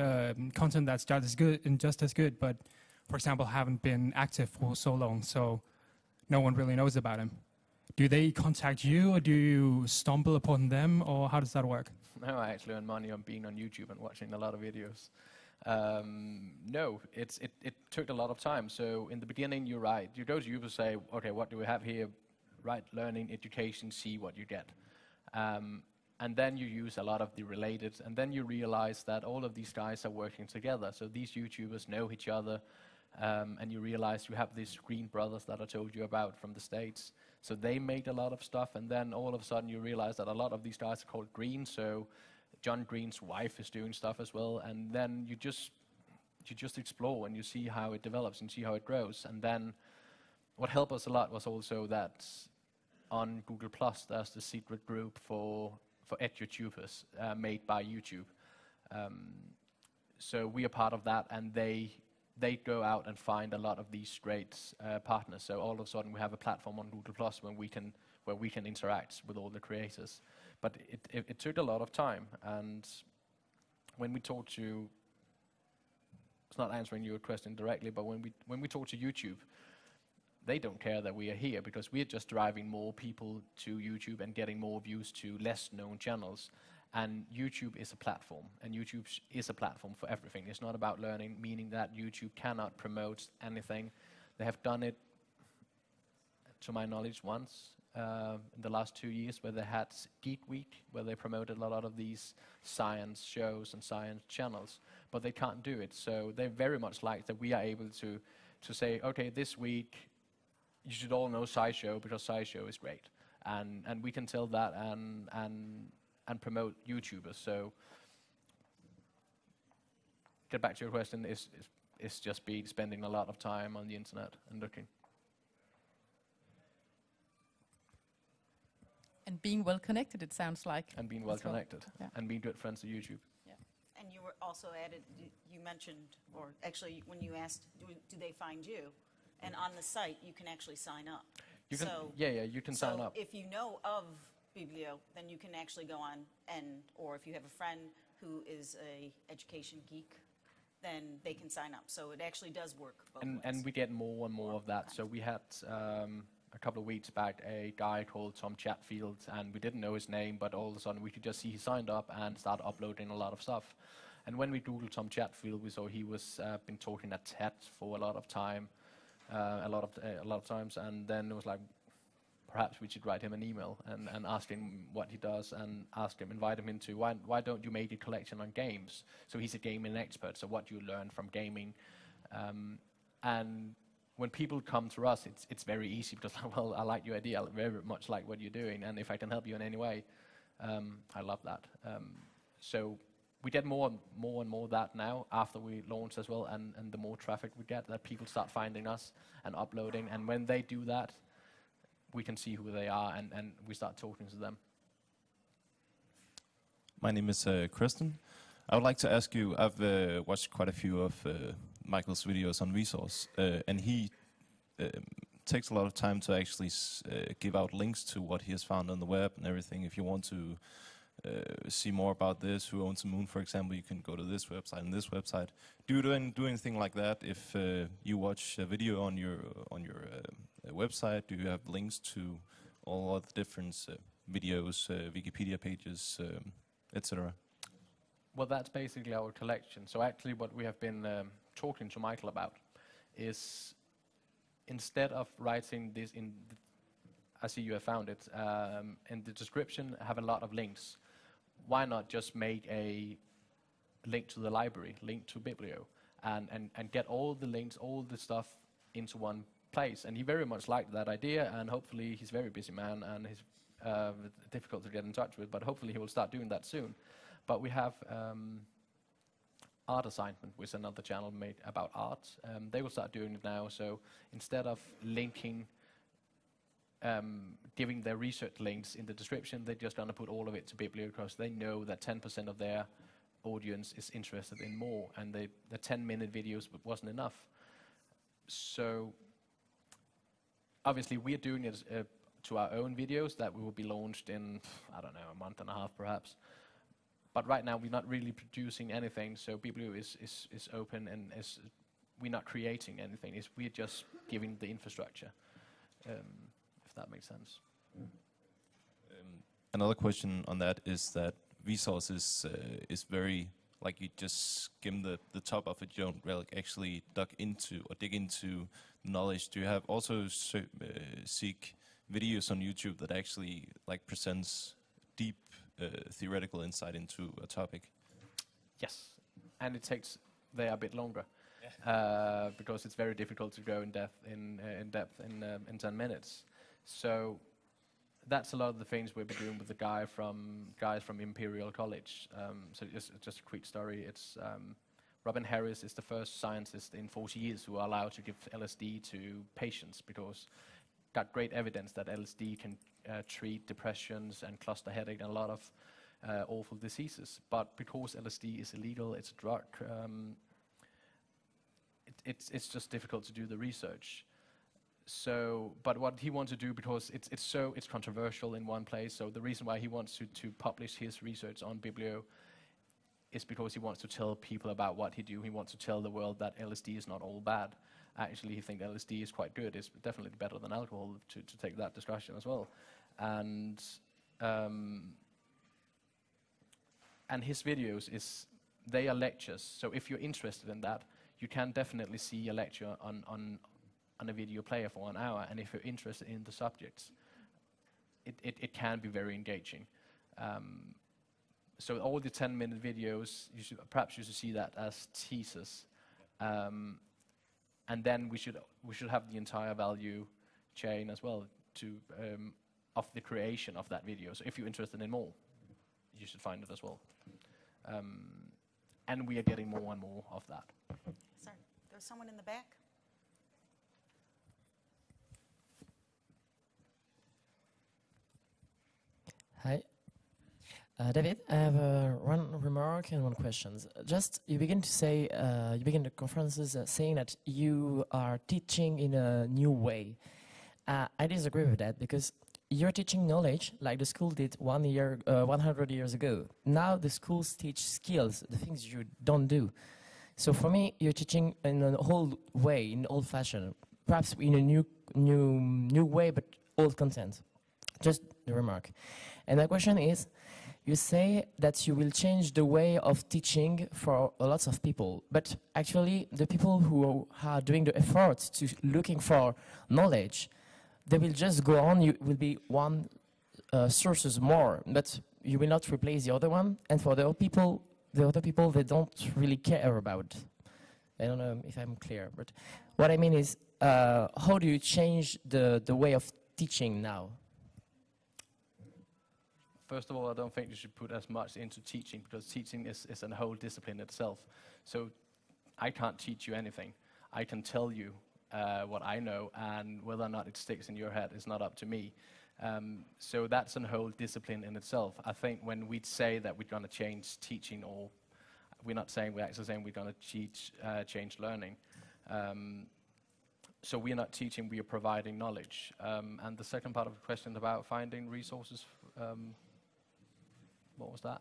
content that's just as good, but, for example, haven't been active for so long, so no one really knows about him? Do they contact you, or do you stumble upon them, or how does that work? No, I actually earn money on being on YouTube and watching a lot of videos. No, it took a lot of time. So in the beginning, you're right. You go to YouTube and say, okay, what do we have here? Right, learning, education, see what you get. And then you use a lot of the related, and then you realize that all of these guys are working together. So these YouTubers know each other, and you realize you have these Green brothers that I told you about from the States. So they made a lot of stuff, and then all of a sudden you realize that a lot of these guys are called Green, so John Green's wife is doing stuff as well, and then you just explore and you see how it develops and see how it grows. And then what helped us a lot was also that on Google Plus there's the secret group for edutubers made by YouTube. So we are part of that, and they go out and find a lot of these great partners. So all of a sudden we have a platform on Google Plus where we can interact with all the creators. But it took a lot of time, and when we talk to, it's not answering your question directly, but when we talk to YouTube, they don't care that we are here, because we are just driving more people to YouTube and getting more views to less known channels. And YouTube is a platform, and YouTube is a platform for everything. It's not about learning, meaning that YouTube cannot promote anything. They have done it, to my knowledge, once in the last 2 years, where they had Geek Week, where they promoted a lot of these science shows and science channels, but they can't do it. So they very much like that we are able to say, okay, this week you should all know SciShow, because SciShow is great, and we can tell that and promote YouTubers. So get back to your question, it's just spending a lot of time on the internet and looking. And being well connected, it sounds like. And being well connected. Yeah. And being good friends to YouTube. Yeah. And you were also added, you mentioned, or actually when you asked, do they find you? And on the site, you can actually sign up. You can, so, you can sign up. If you know of Biblio, then you can actually go on or if you have a friend who is a education geek, then they can sign up. So it actually does work both ways. And we get more and more of that. So we had a couple of weeks back a guy called Tom Chatfield, and we didn't know his name, but all of a sudden we could just see he signed up and started uploading a lot of stuff. And when we Googled Tom Chatfield, we saw he was been talking at TED for a lot of time, a lot of times, and then it was like, perhaps we should write him an email and ask him what he does, and invite him into why don't you make a collection on games? So he's a gaming expert, so what you learn from gaming. And when people come to us, it's very easy, because, well, I like your idea, I very much like what you're doing, and if I can help you in any way, I love that. So we get more and more that now after we launch as well, and the more traffic we get, that people start finding us and uploading, and when they do that, we can see who they are, and we start talking to them. My name is Kristen. I would like to ask you, I've watched quite a few of Michael's videos on Resource, and he takes a lot of time to actually give out links to what he has found on the web and everything. If you want to see more about this, Who Owns the Moon, for example, you can go to this website and this website. Do you do anything like that? If you watch a video on your website, do you have links to all of the different videos, Wikipedia pages, etc.? Well, that's basically our collection. So actually what we have been talking to Michael about is, instead of writing this I see you have found it, in the description have a lot of links. Why not just make a link to the library, link to Biblio, and get all the links, all the stuff into one place? And he very much liked that idea, and hopefully he's a very busy man, and he's difficult to get in touch with, but hopefully he will start doing that soon. But we have Art Assignment, which is another channel made about art. They will start doing it now, so instead of linking, giving their research links in the description, they're just going to put all of it to Biblio, because they know that 10% of their audience is interested in more, and the 10-minute videos wasn't enough. So obviously we are doing it to our own videos that will be launched in, I don't know, a month and a half perhaps. But right now we're not really producing anything, so Biblio is open, and we're not creating anything. We're just giving the infrastructure, if that makes sense. Another question on that is that Resources is very, like, you just skim the top of it, you don't really actually dig into knowledge. Do you have also seek videos on YouTube that actually like presents deep theoretical insight into a topic? Yes, and they are a bit longer, because it's very difficult to go in depth in 10 minutes. So that's a lot of the things we've been doing with the guys from Imperial College. So just a quick story. It's Robin Harris is the first scientist in 40 years who are allowed to give LSD to patients because got great evidence that LSD can treat depressions and cluster headache and a lot of awful diseases. But because LSD is illegal, it's a drug, it's just difficult to do the research. So, but what he wants to do, because it's controversial in one place, so the reason why he wants to publish his research on Biblio is because he wants to tell people about what he do. He wants to tell the world that LSD is not all bad. Actually, he thinks LSD is quite good. It's definitely better than alcohol, to take that discussion as well. And his videos they are lectures. So if you're interested in that, you can definitely see a lecture on a video player for 1 hour. And if you're interested in the subjects, it can be very engaging. So all the 10-minute videos, perhaps you should see that as teasers. And then we should have the entire value chain as well of the creation of that video. So if you're interested in more, you should find it as well. And we are getting more and more of that. Sorry, there's someone in the back. Hi. David, I have one remark and one question. Just, you begin the conferences saying that you are teaching in a new way. I disagree with that, because you're teaching knowledge like the school did 100 years ago. Now the schools teach skills, the things you don't do. So for me, you're teaching in an old way, in old fashion, perhaps in a new way, but old content. Just the remark. And the question is, you say that you will change the way of teaching for lots of people, but actually the people who are doing the efforts to looking for knowledge, they will just go on. You will be one sources more, but you will not replace the other one. And for the other people, they don't really care about. I don't know if I'm clear, but what I mean is, how do you change the way of teaching now? First of all, I don't think you should put as much into teaching, because teaching is a whole discipline itself. So I can't teach you anything. I can tell you what I know, and whether or not it sticks in your head is not up to me. So that's a whole discipline in itself. I think when we say that we're going to change teaching, or we're not saying, we're actually saying we're going to change learning. So we're not teaching, we are providing knowledge. And the second part of the question about finding resources, what was that?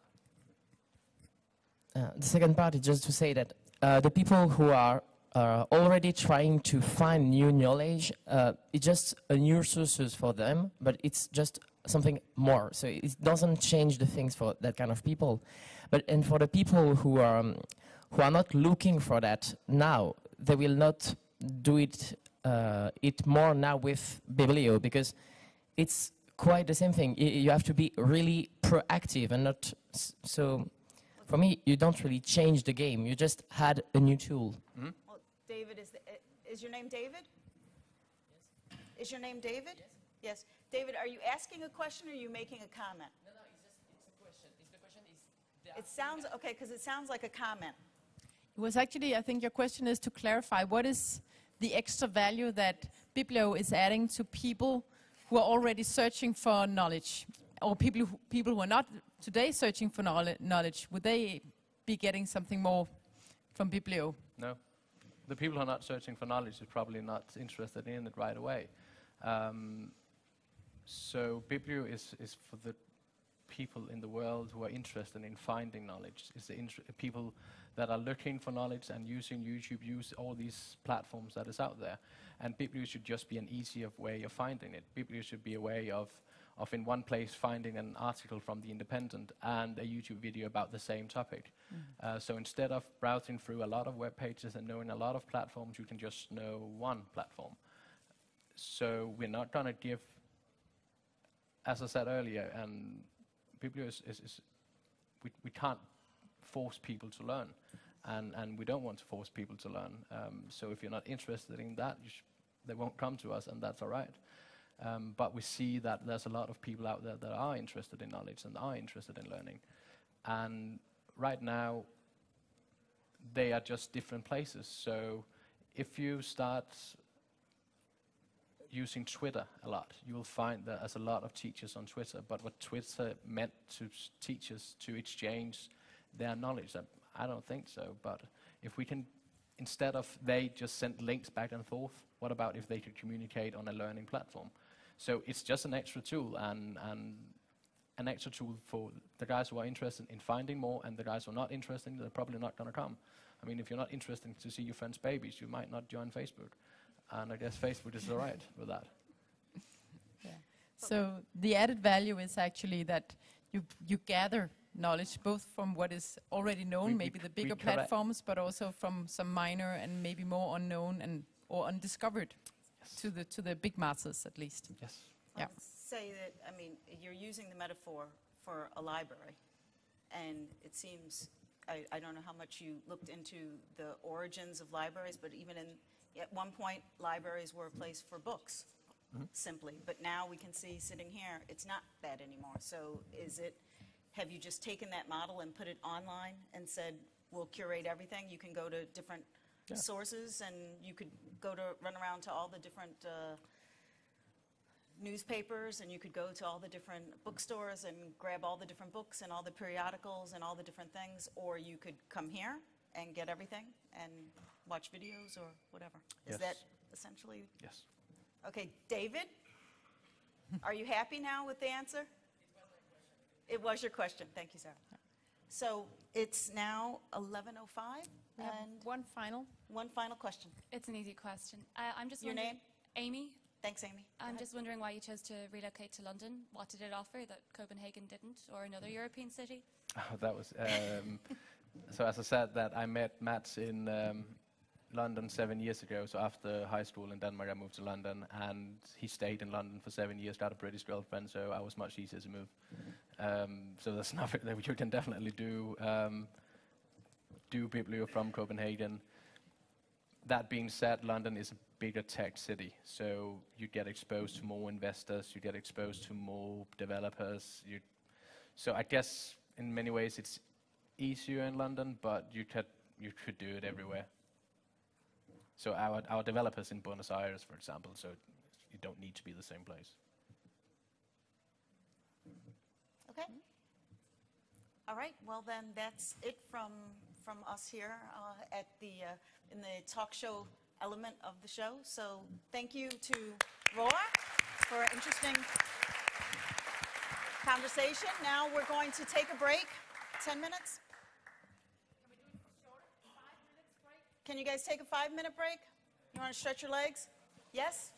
The second part is just to say that the people who are already trying to find new knowledge, it's just a new sources for them, but it's just something more. So it doesn't change the things for that kind of people. And for the people who are not looking for that now, they will not do it more now with Biblio, because it's quite the same thing. You have to be really proactive and not so. For me, you don't really change the game. You just had a new tool. Mm-hmm. Well, David, is your name David? Yes. Is your name David? Yes. Yes. David, are you asking a question or are you making a comment? No, it's a question. The question is. It sounds okay, because it sounds like a comment. It was actually, I think your question is to clarify, what is the extra value that Biblio is adding to people who are already searching for knowledge, or people who are not today searching for knowledge? Would they be getting something more from Biblio? No. The people who are not searching for knowledge are probably not interested in it right away. So Biblio is for the people in the world who are interested in finding knowledge. It's the people that are looking for knowledge and using YouTube, use all these platforms that is out there. And Biblio should just be an easier way of finding it. Biblio should be a way of in one place finding an article from The Independent and a YouTube video about the same topic. So instead of browsing through a lot of web pages and knowing a lot of platforms, you can just know one platform. So we're not going to give, as I said earlier, and Biblio we can't force people to learn, and we don't want to force people to learn. So if you're not interested in that, they won't come to us, and that's all right. But we see that there's a lot of people out there that are interested in knowledge and are interested in learning. And right now, they are just different places. So if you start using Twitter a lot, you will find that there's a lot of teachers on Twitter. But what Twitter meant to teachers to exchange their knowledge, I don't think so. But if we can, instead of they just send links back and forth, what about if they could communicate on a learning platform? So it's just an extra tool, and an extra tool for the guys who are interested in finding more, and the guys who are not interested, they're probably not going to come. I mean, if you're not interested to see your friends' babies, you might not join Facebook. And I guess Facebook is all right with that. Yeah. So the added value is actually that you gather knowledge both from what is already known, maybe the bigger platforms, but also from some minor and maybe more unknown and or undiscovered to the big masses at least. Yes. Yeah. Let's say that, I mean, you're using the metaphor for a library, and it seems, I don't know how much you looked into the origins of libraries, but even at one point, libraries were a place for books, simply. But now we can see, sitting here, it's not that anymore. So have you just taken that model and put it online and said, we'll curate everything? You can go to different sources, and you could run around to all the different newspapers, and you could go to all the different bookstores and grab all the different books and all the periodicals and all the different things, or you could come here and get everything and watch videos or whatever. Yes. Is that essentially? Yes. Okay, David, are you happy now with the answer? It was your question. Thank you, Sara. So it's now 11:05, and One final question. It's an easy question. I'm just Your wondering, name? Amy. Thanks, Amy. I'm just wondering why you chose to relocate to London. What did it offer that Copenhagen didn't, or another European city? Oh, that was so. As I said, that I met Mats in London 7 years ago. So after high school in Denmark, I moved to London, and he stayed in London for 7 years. Got a British girlfriend, so I was much easier to move. So there's nothing that you can definitely do. Do people who are from Copenhagen. That being said, London is a bigger tech city, so you get exposed to more investors, you get exposed to more developers. So I guess in many ways it's easier in London, but you could do it everywhere. So our developers in Buenos Aires, for example, so you don't need to be the same place. Okay. All right. Well, then that's it from us here in the talk show element of the show. So thank you to Roar for an interesting conversation. Now we're going to take a break. 10 minutes. Can we do it shorter? 5 minutes break? Can you guys take a 5-minute break? You want to stretch your legs? Yes?